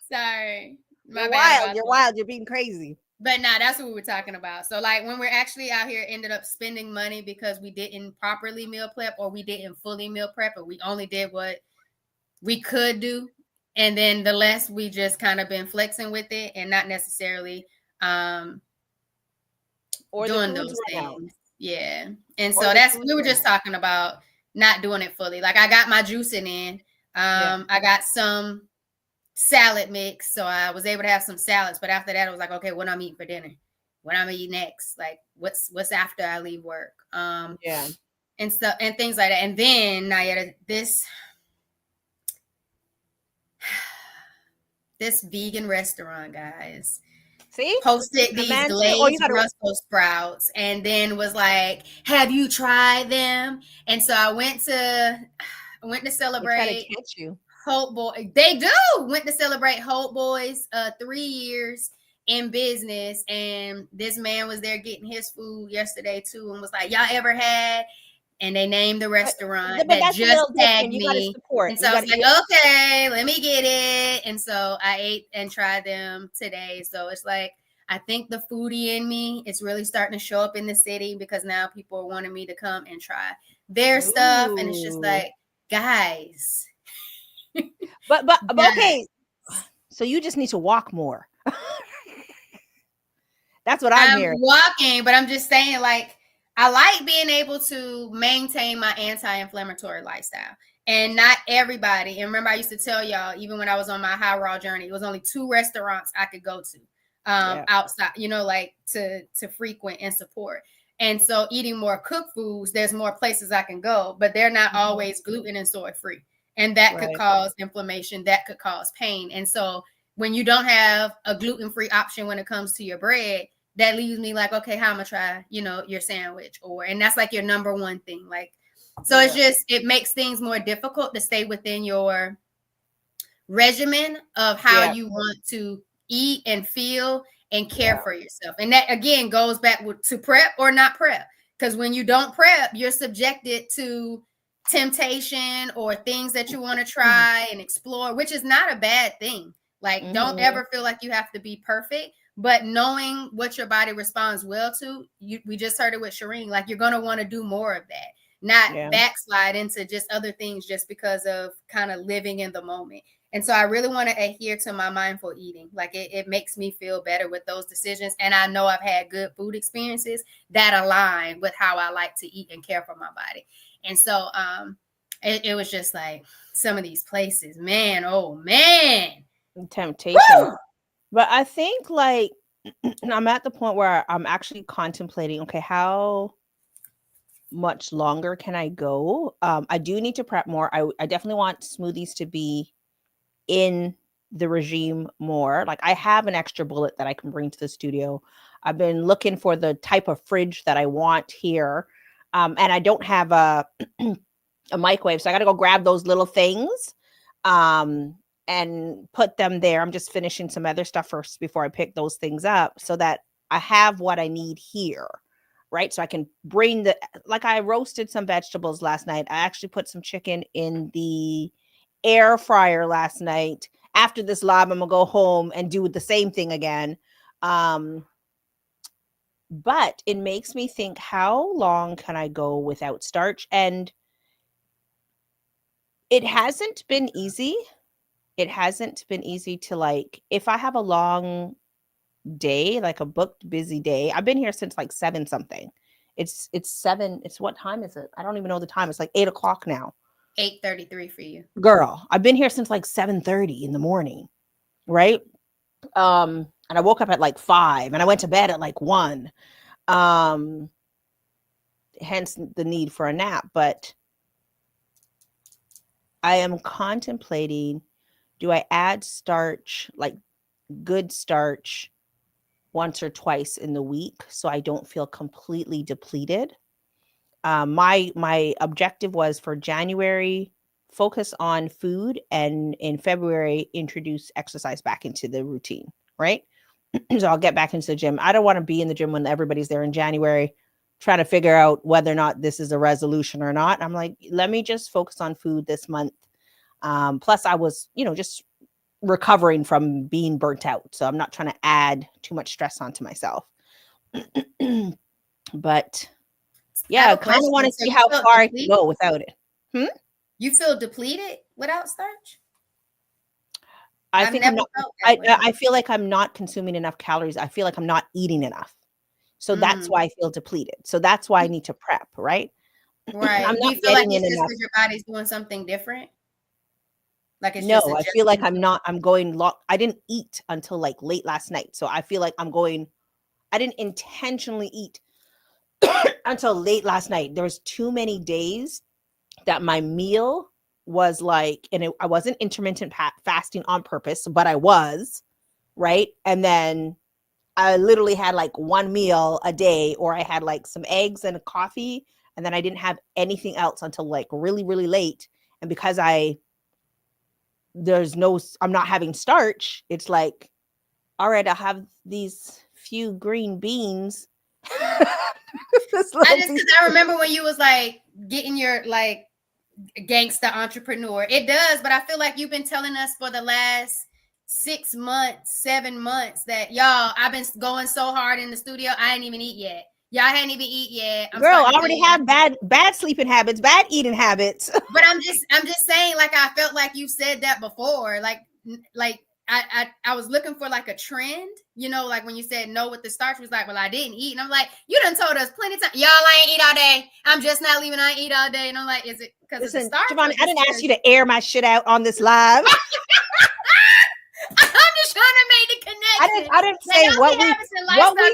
Sorry. My You're bad wild. about You're that. wild. You're being crazy. But nah, that's what we were talking about. So like when we're actually out here ended up spending money because we didn't properly meal prep or we didn't fully meal prep or we only did what we could do. And then the less we just kind of been flexing with it and not necessarily Or the doing foods those run out. things. Yeah. And Or so the that's foods we were run just out. talking about not doing it fully. Like I got my juicing in. Yeah. I got some salad mix, so I was able to have some salads. But after that, I was like, okay, what I'm eating for dinner? What I'm gonna eat next? Like what's after I leave work? Yeah. And stuff and things like that. And then Nayetta, this vegan restaurant, guys, See? posted A these man too. Or you glazed gotta Brussels sprouts and then was like, have you tried them? And so I went to they try to celebrate catch you. Hope Boy. They do went to celebrate Hope Boy's 3 years in business. And this man was there getting his food yesterday too and was like, y'all ever had? And they named the But, restaurant but that that's a just little tagged different. You gotta me. support. And so You I was gotta like, okay, let me get it. And so I ate and tried them today. So it's like, I think the foodie in me is really starting to show up in the city because now people are wanting me to come and try their stuff. And it's just Ooh. like, guys. But guys. okay. So you just need to walk more. That's what I'm I'm hearing. walking, but I'm just saying, like, I like being able to maintain my anti-inflammatory lifestyle. And not everybody. And remember, I used to tell y'all, even when I was on my high raw journey, it was only 2 restaurants I could go to Yeah. outside, like to frequent and support. And so eating more cooked foods, there's more places I can go, but they're not always gluten and soy free. And that could Right. cause inflammation, that could cause pain. And so when you don't have a gluten-free option when it comes to your bread, that leaves me like, okay, how I'm gonna try, your sandwich, and that's like your number one thing. Like, so it's just, it makes things more difficult to stay within your regimen of how Yeah. you want to eat and feel and care Yeah. for yourself. And that again goes back to prep or not prep. Because when you don't prep, you're subjected to temptation or things that you want to try and explore, which is not a bad thing. Like, don't Mm-hmm. ever feel like you have to be perfect, but knowing what your body responds well to, we just heard it with Shireen, like you're going to want to do more of that, not Yeah. backslide into just other things just because of kind of living in the moment. And so I really want to adhere to my mindful eating. Like it makes me feel better with those decisions. And I know I've had good food experiences that align with how I like to eat and care for my body. And so it was just like some of these places, man, oh man. Temptation. Woo! But I think like I'm at the point where I'm actually contemplating, okay, how much longer can I go? I do need to prep more. I definitely want smoothies to be in the regime more. Like I have an extra bullet that I can bring to the studio. I've been looking for the type of fridge that I want here. And I don't have a microwave, so I got to go grab those little things. and put them there. I'm just finishing some other stuff first before I pick those things up so that I have what I need here, right? So I can bring like I roasted some vegetables last night. I actually put some chicken in the air fryer last night. After this live, I'm gonna go home and do the same thing again. But it makes me think, how long can I go without starch? And it hasn't been easy. It hasn't been easy to, like, if I have a long day, like a booked busy day. I've been here since like 7 something. It's 7. It's, what time is it? I don't even know the time. It's like 8 o'clock now. 8:33 for you. Girl, I've been here since like 7:30 in the morning. Right. And I woke up at like 5 and I went to bed at like 1. Hence the need for a nap. But I am contemplating, do I add starch, like good starch, once or twice in the week so I don't feel completely depleted? My objective was for January, focus on food, and in February, introduce exercise back into the routine, right? So I'll get back into the gym. I don't want to be in the gym when everybody's there in January trying to figure out whether or not this is a resolution or not. I'm like, let me just focus on food this month. Plus I was, just recovering from being burnt out. So I'm not trying to add too much stress onto myself. But yeah, I kind of want to see how far I can go without it. You feel depleted without starch? I think I feel like I'm not consuming enough calories. I feel like I'm not eating enough. So that's why I feel depleted. So that's why I need to prep, right? Right. I'm Do not you feel like getting it's in just enough. because your body's doing something different? Like it's No, just I feel like I'm going I didn't eat until like late last night. So I feel like I didn't intentionally eat until late last night. There was too many days that my meal was like, and I wasn't intermittent fasting on purpose, but I was, right? And then I literally had like one meal a day, or I had like some eggs and a coffee, and then I didn't have anything else until like really, really late. And because I'm not having starch, it's like, all right, I'll have these few green beans. Because I remember when you was like getting your like gangsta entrepreneur. It does, but I feel like you've been telling us for the last 6 months, 7 months that y'all, I've been going so hard in the studio, I ain't even eat yet. Y'all hadn't even eat yet. Girl, I already have bad sleeping habits, bad eating habits. But I'm just saying, like, I felt like you said that before. Like I was looking for like a trend, like when you said no with the starch, was like, well, I didn't eat. And I'm like, you done told us plenty of times, y'all, I ain't eat all day. I'm just not leaving. I ain't eat all day. And I'm like, is it because of the starch? Giovanni, I didn't ask you to air my shit out on this live. I'm just trying to make the connection. I didn't say what we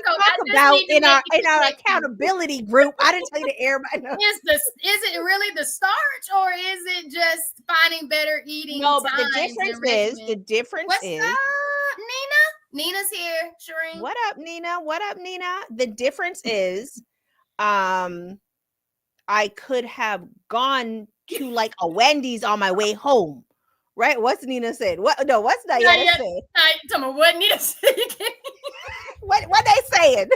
talk about in our accountability group. I didn't tell you to air my nose. Is it really the starch, or is it just finding better eating? No, but the difference is What's up, Nina? Nina's here. Shireen. What up, Nina? The difference is, I could have gone to like a Wendy's on my way home. Right? What's Nina said? What's Diana said? Tell me what Nina said. what they saying?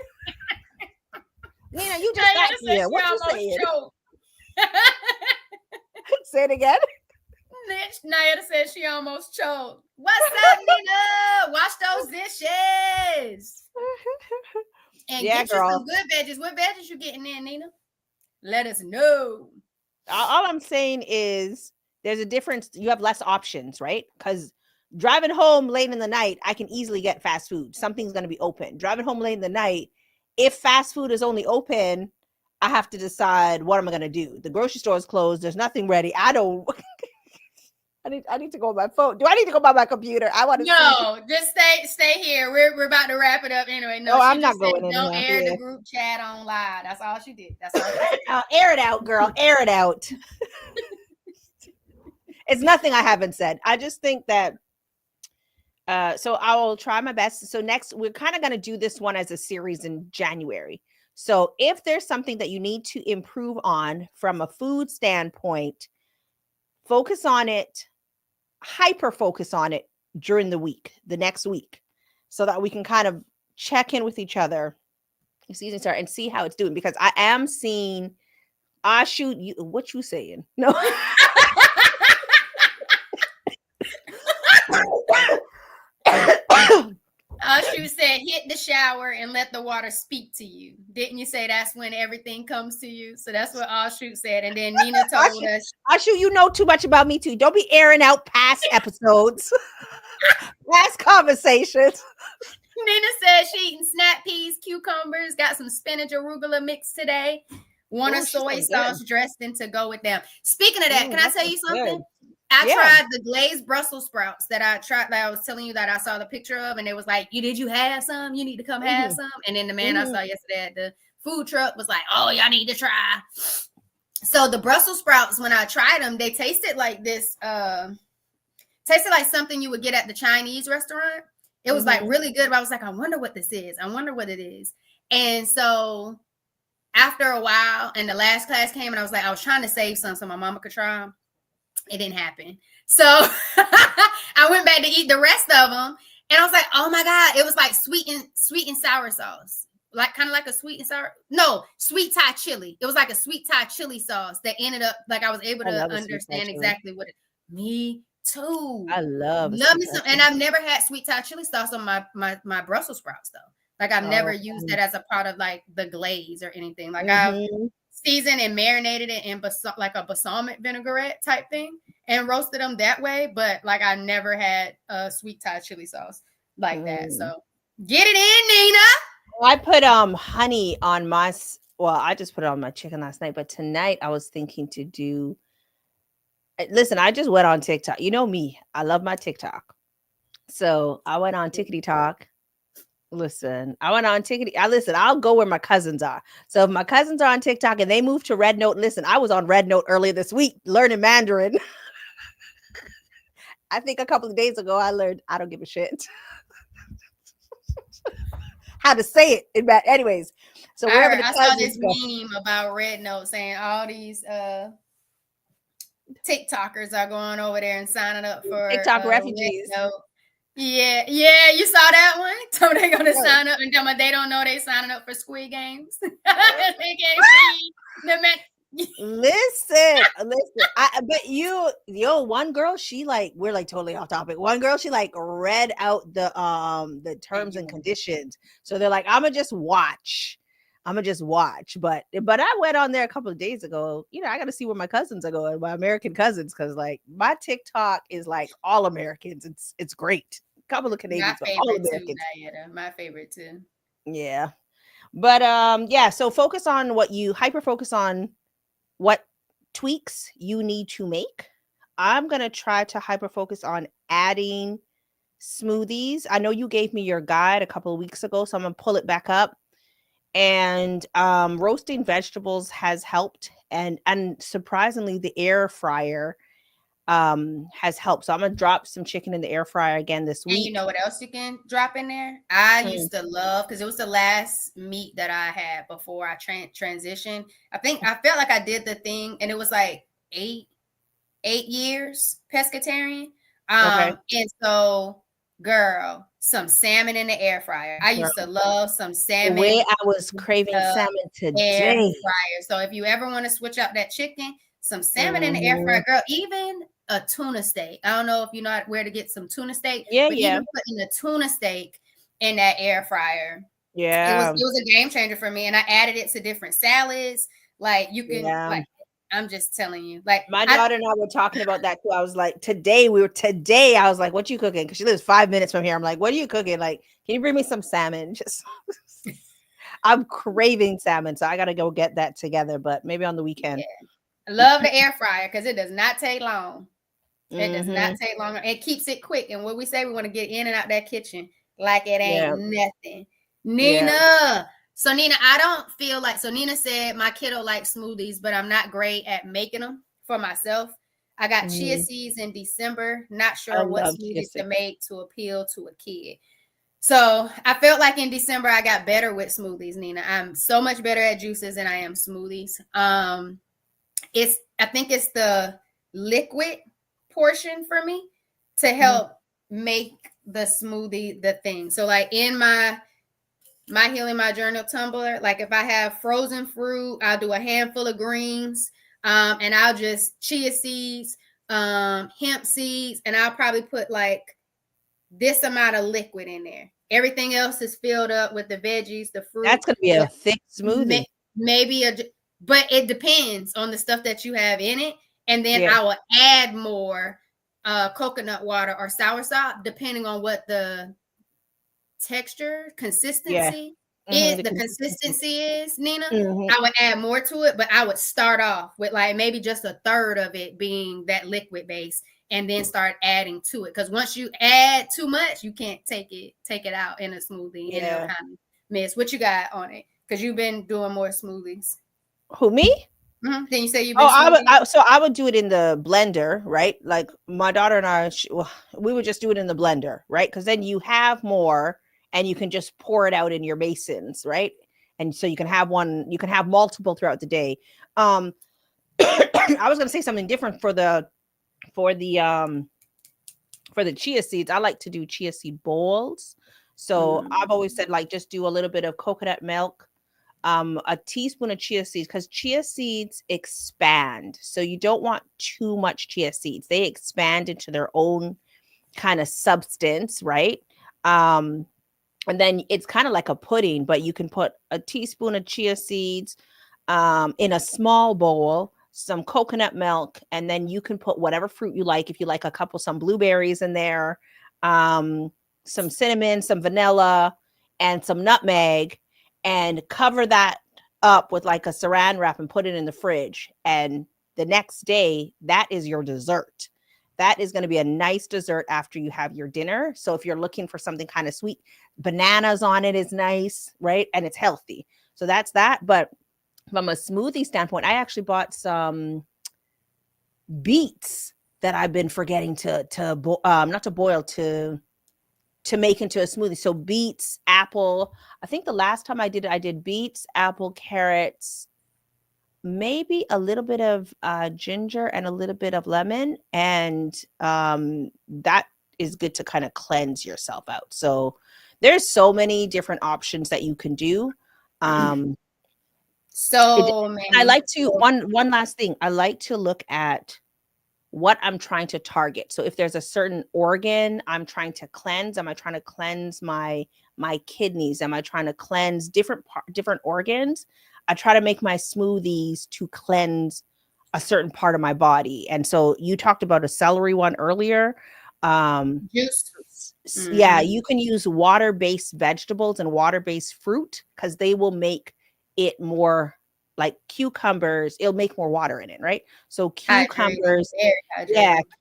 Nina, you just got here. What you saying? Say it again. Naya said she almost choked. What's up, Nina? Wash those dishes. And get you some good veggies. What veggies you getting in, Nina? Let us know. All I'm saying is, there's a difference. You have less options, right? Because driving home late in the night, I can easily get fast food. Something's going to be open. Driving home late in the night, if fast food is only open, I have to decide, what am I going to do? The grocery store is closed. There's nothing ready. I need to go on my phone. Do I need to go by my computer? I want to. No, just stay here. We're about to wrap it up anyway. No, I'm not going in. Don't air the group chat on live. That's all she did. That's all she did. Air it out, girl. Air it out. It's nothing I haven't said. I just think that, so I will try my best. So next, we're kind of going to do this one as a series in January. So if there's something that you need to improve on from a food standpoint, focus on it. hyper focus on it during the next week, so that we can kind of check in with each other season start and see how it's doing, because I am seeing I shoot you what you saying. No. Ashu said, hit the shower and let the water speak to you. Didn't you say that's when everything comes to you? So that's what Ashu said. And then Nina told us, Ashu, you know too much about me too. Don't be airing out past episodes, past conversations. Nina said she eating snap peas, cucumbers, got some spinach arugula mix today. Want a soy sauce dressing to go with them. Speaking of that, can I tell you something? I tried the glazed Brussels sprouts that I was telling you that I saw the picture of, and it was like, did you have some? You need to come have some. And then the man I saw yesterday at the food truck was like, oh, y'all need to try. So the Brussels sprouts, when I tried them, they tasted like this, tasted like something you would get at the Chinese restaurant. It was like really good, but I was like, I wonder what this is. I wonder what it is. And so after a while, and the last class came, and I was trying to save some so my mama could try them. It didn't happen. So I went back to eat the rest of them, and I was like, oh my God, it was like sweet and sour sauce. Like kind of like a sweet Thai chili. It was like a sweet Thai chili sauce that ended up like I was able to understand exactly what it. Me too. I love me some, and I've never had sweet Thai chili sauce on my Brussels sprouts though. Like I've never used that as a part of like the glaze or anything. Like I've seasoned and marinated it in like a balsamic vinaigrette type thing and roasted them that way. But like I never had a sweet Thai chili sauce like that. So get it in, Nina. I put honey on my. Well, I just put it on my chicken last night, but tonight I was thinking to do. Listen, I just went on TikTok. You know me, I love my TikTok. So I went on Tickety Talk. Listen, I went on Tickety. I'll go where my cousins are. So if my cousins are on TikTok and they move to Red Note, listen, I was on Red Note earlier this week learning Mandarin. I think a couple of days ago I learned I don't give a shit. How to say it. Anyways, so wherever I saw this meme about Red Note saying all these TikTokers are going over there and signing up for TikTok refugees. Yeah, you saw that one? So they're gonna sign up and tell me they don't know they signing up for Squid Games. They can't read. Listen. But one girl, she like, we're like totally off topic. One girl, she like read out the terms and conditions. So they're like, I'ma just watch. But I went on there a couple of days ago. I got to see where my cousins are going, my American cousins, because like my TikTok is like all Americans. It's great. A couple of Canadians, but all Americans. My favorite too. Yeah, but so hyper focus on what tweaks you need to make. I'm gonna try to hyper focus on adding smoothies. I know you gave me your guide a couple of weeks ago, so I'm gonna pull it back up. And roasting vegetables has helped, and surprisingly the air fryer has helped. So I'm gonna drop some chicken in the air fryer again this week. And you know what else you can drop in there? I used to love, because it was the last meat that I had before I transitioned. I felt like I did the thing, and it was like 8 years pescatarian. And so girl, some salmon in the air fryer. I used to love some salmon. The way I was craving salmon today. Air fryer. So if you ever want to switch out that chicken, some salmon in the air fryer, girl, even a tuna steak. I don't know if you know where to get some tuna steak. Even putting a tuna steak in that air fryer. Yeah. It was a game changer for me. And I added it to different salads. Like you can like, I'm just telling you, like my daughter and I were talking about that too. I was like, today I was like, what you cooking? Because she lives 5 minutes from here. I'm like, what are you cooking? Like, can you bring me some salmon? Just I'm craving salmon, so I gotta go get that together, but maybe on the weekend. I love the air fryer because it does not take long. It does not take long. It keeps it quick. And what we say, we want to get in and out that kitchen like it ain't nothing. Nina. So Nina, I don't feel like, so Nina said my kiddo likes smoothies, but I'm not great at making them for myself. I got chia seeds in December. Not sure what smoothies to make to appeal to a kid. So I felt like in December, I got better with smoothies, Nina. I'm so much better at juices than I am smoothies. I think it's the liquid portion for me. to help make the smoothie the thing. So like in my healing my journal tumbler, like if I have frozen fruit, I'll do a handful of greens, and I'll just chia seeds, hemp seeds, and I'll probably put like this amount of liquid in there. Everything else is filled up with the veggies, the fruit. That's gonna be a thick smoothie. Maybe but it depends on the stuff that you have in it. And then Yeah. I will add more coconut water or soursop, depending on what the texture, consistency is. The consistency is, Nina. I would add more to it, but I would start off with like maybe just a third of it being that liquid base, and then start adding to it. Because once you add too much, you can't take it out in a smoothie and it'll kind of miss. What you got on it? Because you've been doing more smoothies. Who, me? Then you say you've been. I would do it in the blender, right? Like my daughter and I, we would just do it in the blender, right? Because then you have more, and you can just pour it out in your basins, right? And so you can have multiple throughout the day. I was gonna say something different for the chia seeds. I like to do chia seed bowls. So I've always said like just do a little bit of coconut milk, a teaspoon of chia seeds, because chia seeds expand. So you don't want too much chia seeds. They expand into their own kind of substance, right? And then it's kind of like a pudding, but you can put a teaspoon of chia seeds in a small bowl, some coconut milk, and then you can put whatever fruit you like. If you like some blueberries in there, some cinnamon, some vanilla, and some nutmeg, and cover that up with like a saran wrap and put it in the fridge. And the next day, that is your dessert. That is going to be a nice dessert after you have your dinner. So if you're looking for something kind of sweet, bananas on it is nice, right? And it's healthy. So that's that. But from a smoothie standpoint, I actually bought some beets that I've been forgetting to make into a smoothie. So beets, apple. I think the last time I did beets, apple, carrots, maybe a little bit of ginger and a little bit of lemon. And that is good to kind of cleanse yourself out. So there's so many different options that you can do. Many. I like to, one last thing, I like to look at what I'm trying to target. So if there's a certain organ I'm trying to cleanse, am I trying to cleanse my kidneys? Am I trying to cleanse different organs? I try to make my smoothies to cleanse a certain part of my body. And so you talked about a celery one earlier. Juice. Yeah, you can use water-based vegetables and water-based fruit, because they will make it more like cucumbers. It'll make more water in it, right? So cucumbers,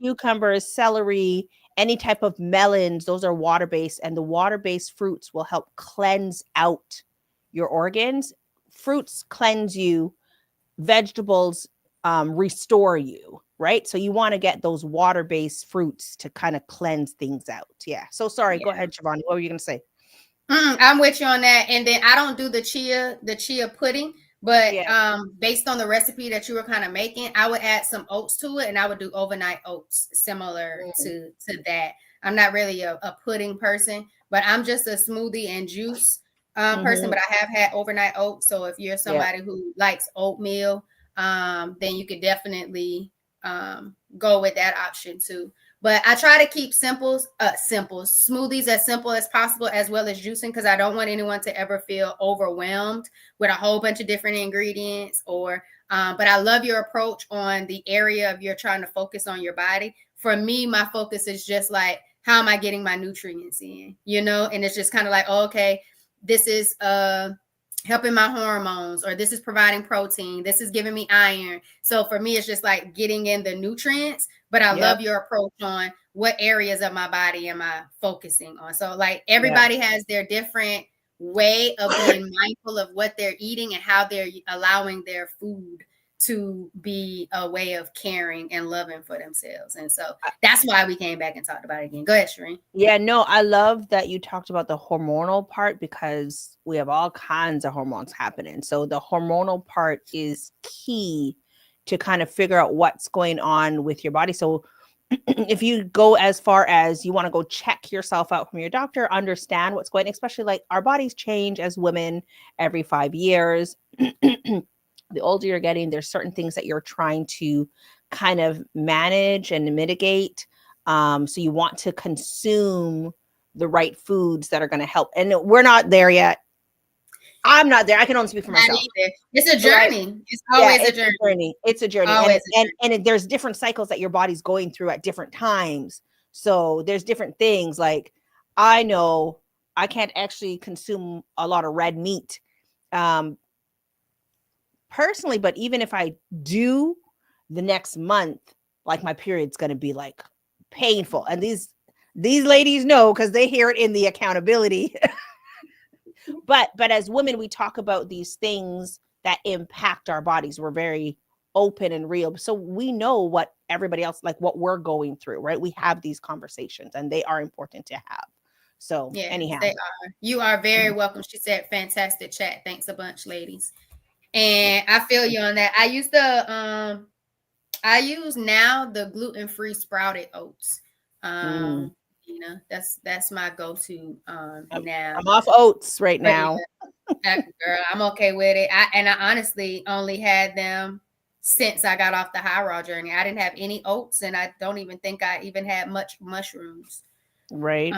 cucumbers, celery, any type of melons, those are water-based, and the water-based fruits will help cleanse out your organs. Fruits cleanse you, vegetables restore you, right? So you want to get those water-based fruits to kind of cleanse things out. Yeah. So sorry, go ahead, Siobhan. What were you going to say? I'm with you on that. And then I don't do the chia pudding, but based on the recipe that you were kind of making, I would add some oats to it, and I would do overnight oats similar to that. I'm not really a pudding person, but I'm just a smoothie and juice person, but I have had overnight oats. So if you're somebody who likes oatmeal, then you could definitely go with that option too. But I try to keep smoothies as simple as possible, as well as juicing, because I don't want anyone to ever feel overwhelmed with a whole bunch of different ingredients. But I love your approach on the area of you're trying to focus on your body. For me, my focus is just like, how am I getting my nutrients in? And it's just kind of like, okay, this is helping my hormones, or this is providing protein, this is giving me iron. So for me, it's just like getting in the nutrients. But I love your approach on what areas of my body am I focusing on. So like everybody has their different way of being mindful of what they're eating and how they're allowing their food to be a way of caring and loving for themselves. And so that's why we came back and talked about it again. Go ahead, Shireen. Yeah, no, I love that you talked about the hormonal part, because we have all kinds of hormones happening. So the hormonal part is key to kind of figure out what's going on with your body. So if you go as far as you want to go check yourself out from your doctor, understand what's going, especially like our bodies change as women every 5 years. The older you're getting, there's certain things that you're trying to kind of manage and mitigate. So you want to consume the right foods that are going to help. And we're not there yet. I'm not there. I can only speak for Not myself. either. It's a Right? journey. It's Yeah, always a it's journey. a journey. It's a journey. Always a journey. There's different cycles that your body's going through at different times. So there's different things. Like I know I can't actually consume a lot of red meat um personally, but even if I do, the next month, like my period's gonna be like painful. And these ladies know because they hear it in the accountability. But as women, we talk about these things that impact our bodies. We're very open and real. So we know what everybody else, like what we're going through, right? We have these conversations and they are important to have. So Yes, anyhow. they are. You are very welcome. She said, fantastic chat. Thanks a bunch, ladies. And I feel you on that. I use now the gluten-free sprouted oats. That's my go-to now. I'm off oats right But now. girl, I'm okay with it. I honestly only had them since I got off the high raw journey. I didn't have any oats, and I don't even think I even had much mushrooms. Right.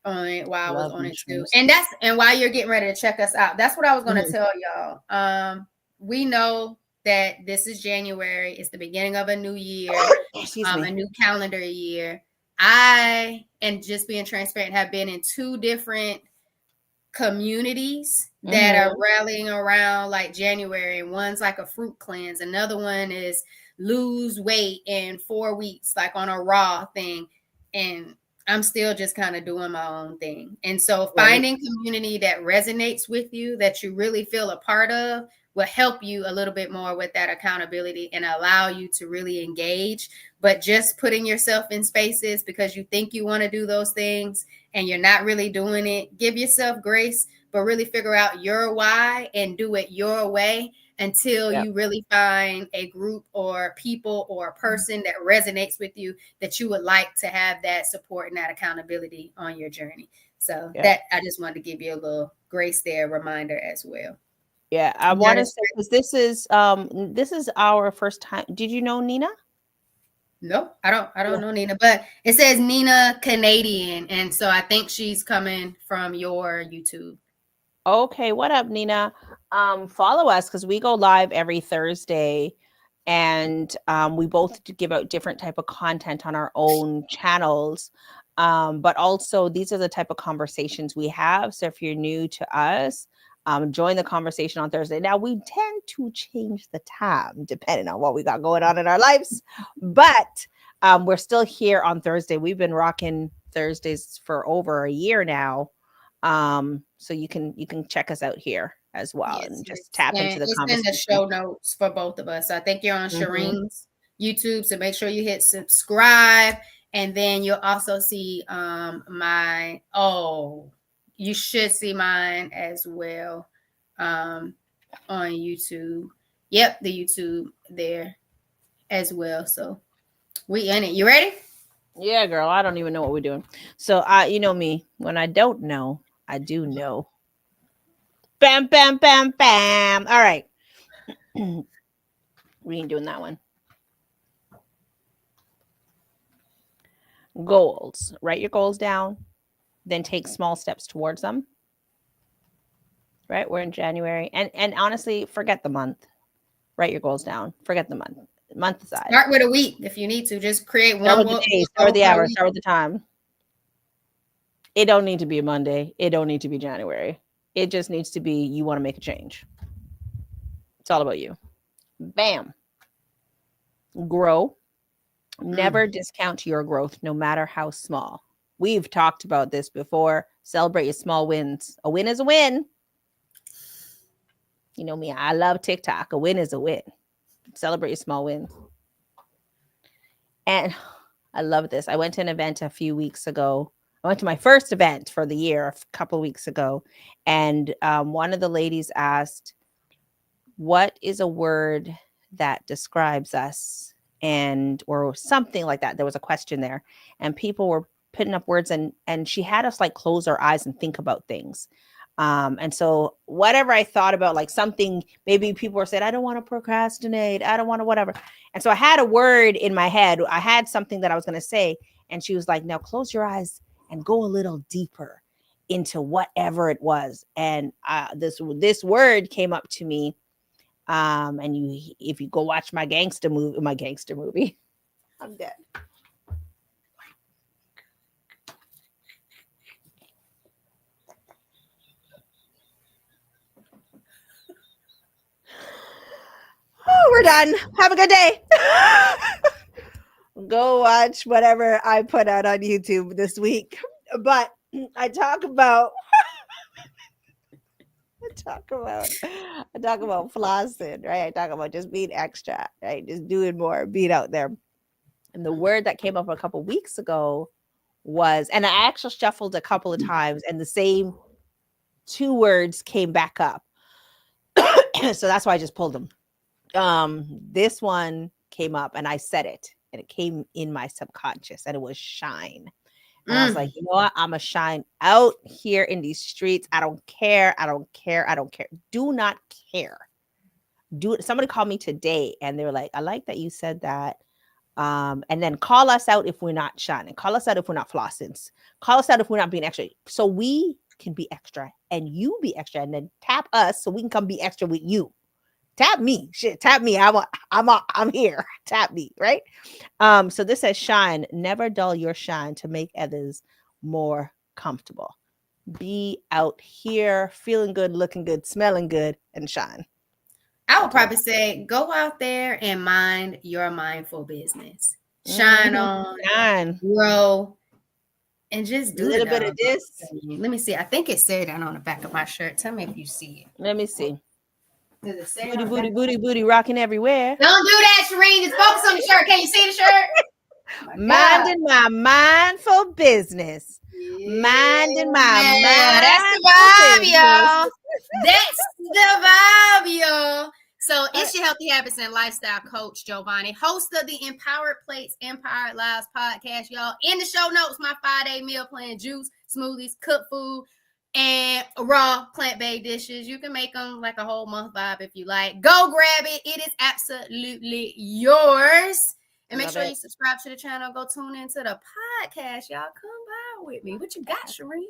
On it while I was on mushrooms. it too. And while you're getting ready to check us out, that's what I was going to tell y'all. We know that this is January. It's the beginning of a new year, a new calendar year. And just being transparent, have been in 2 different communities that are rallying around like January. One's like a fruit cleanse. Another one is lose weight in 4 weeks, like on a raw thing. And I'm still just kind of doing my own thing. And so finding community that resonates with you, that you really feel a part of, will help you a little bit more with that accountability and allow you to really engage. But just putting yourself in spaces because you think you want to do those things and you're not really doing it, give yourself grace, but really figure out your why and do it your way until you really find a group or people or a person that resonates with you, that you would like to have that support and that accountability on your journey. So that I just wanted to give you a little grace there, reminder as well. Yeah, I want to say, because this is our first time. Did you know Nina? No, I don't know Nina, but it says Nina Canadian, and so I think she's coming from your YouTube. Okay, what up, Nina? Follow us because we go live every Thursday, and we both give out different type of content on our own channels. But also these are the type of conversations we have. So if you're new to us, join the conversation on Thursday. Now we tend to change the time depending on what we got going on in our lives, but we're still here on Thursday. We've been rocking Thursdays for over a year now. So you can check us out here as well and just tap into the conversation. It's in the show notes for both of us. So I think you're on Shireen's YouTube, so make sure you hit subscribe, and then you'll also see you should see mine as well on YouTube. Yep, the YouTube there as well. So we in it. You ready? Yeah, girl. I don't even know what we're doing. So you know me, when I don't know, I do know. Bam, bam, bam, bam. All right. We ain't doing that one. Goals. Write your goals down, then take small steps towards them. Right? We're in January. And honestly, forget the month. Write your goals down. Forget the month. Month aside. Start with a week if you need to. Just create one. Start with the day, start with the hour, start with the time. It don't need to be a Monday. It don't need to be January. It just needs to be you want to make a change. It's all about you. Bam. Grow. Never discount your growth, no matter how small. We've talked about this before. Celebrate your small wins. A win is a win. You know me, I love TikTok. A win is a win. Celebrate your small wins. And I love this. I went to an event a few weeks ago. I went to my first event for the year a couple of weeks ago. And one of the ladies asked, what is a word that describes us or something like that. There was a question there, and people were putting up words, and she had us like close our eyes and think about things. And so whatever I thought about, like something, maybe people were saying, I don't want to procrastinate, I don't want to whatever. And so I had a word in my head. I had something that I was going to say. And she was like, now close your eyes and go a little deeper into whatever it was. And this word came up to me. And if you go watch my gangster movie, I'm dead. Oh, we're done. Have a good day. Go watch whatever I put out on YouTube this week. But I talk about flossing, right? I talk about just being extra, right? Just doing more, being out there. And the word that came up a couple weeks ago was, and I actually shuffled a couple of times, and the same two words came back up. So that's why I just pulled them. This one came up and I said it, and it came in my subconscious, and it was shine. And I was like, you know what? I'm a shine out here in these streets. I don't care. Do not care. Somebody called me today and they were like, I like that you said that. And then call us out if we're not shining. Call us out if we're not flossing. Call us out if we're not being extra. So we can be extra and you be extra, and then tap us so we can come be extra with you. Tap me. Shit, tap me. I'm here. Tap me, right? So this says shine. Never dull your shine to make others more comfortable. Be out here feeling good, looking good, smelling good, and shine. I would probably say go out there and mind your mindful business. Shine on, grow, and just do a little bit of this. Let me see. I think it said that on the back of my shirt. Tell me if you see it. Let me see. Booty, rocking everywhere. Don't do that, Shireen. Just focus on the shirt. Can you see the shirt? Minding my mindful business. Minding my That's the vibe, y'all. That's the vibe, y'all. So it's your Healthy Habits and Lifestyle Coach, Giovanni, host of the Empowered Plates, Empowered Lives podcast, y'all. In the show notes, my 5-day meal plan, juice, smoothies, cooked food, and raw plant-based dishes. You can make them like a whole month vibe if you like. Go grab it. It is absolutely yours. And make sure you subscribe to the channel. Go tune into the podcast. Y'all come by with me. What you got, Shireen?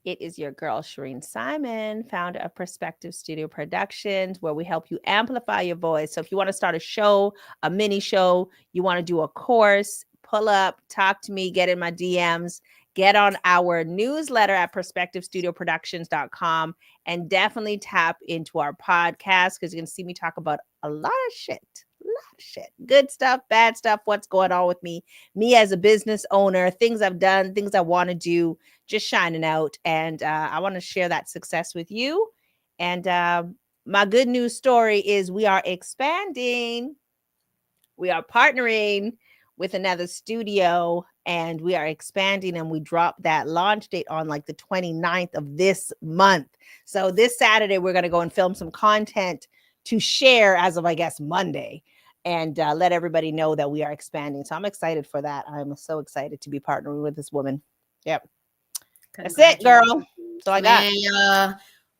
It is your girl, Shireen Simon, founder of Perspective Studio Productions, where we help you amplify your voice. So if you want to start a show, a mini show, you want to do a course, pull up, talk to me, get in my DMs, get on our newsletter at perspectivestudioproductions.com, and definitely tap into our podcast because you're going to see me talk about a lot of shit. Good stuff, bad stuff, what's going on with me as a business owner, things I've done, things I want to do, just shining out. And I want to share that success with you. And my good news story is we are expanding. We are partnering with another studio, and we are expanding, and we dropped that launch date on like the 29th of this month. So this Saturday, we're going to go and film some content to share as of, I guess, Monday, and let everybody know that we are expanding. So I'm excited for that. I'm so excited to be partnering with this woman. Yep. That's it, girl. So I got.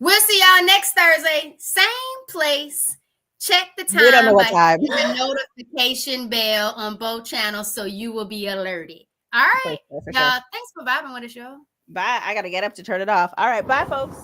We'll see y'all next Thursday. Same place. Check the time. We don't know what time. The notification bell on both channels so you will be alerted. All right. For sure. Thanks for vibing with us, y'all. Bye. I got to get up to turn it off. All right. Bye, folks.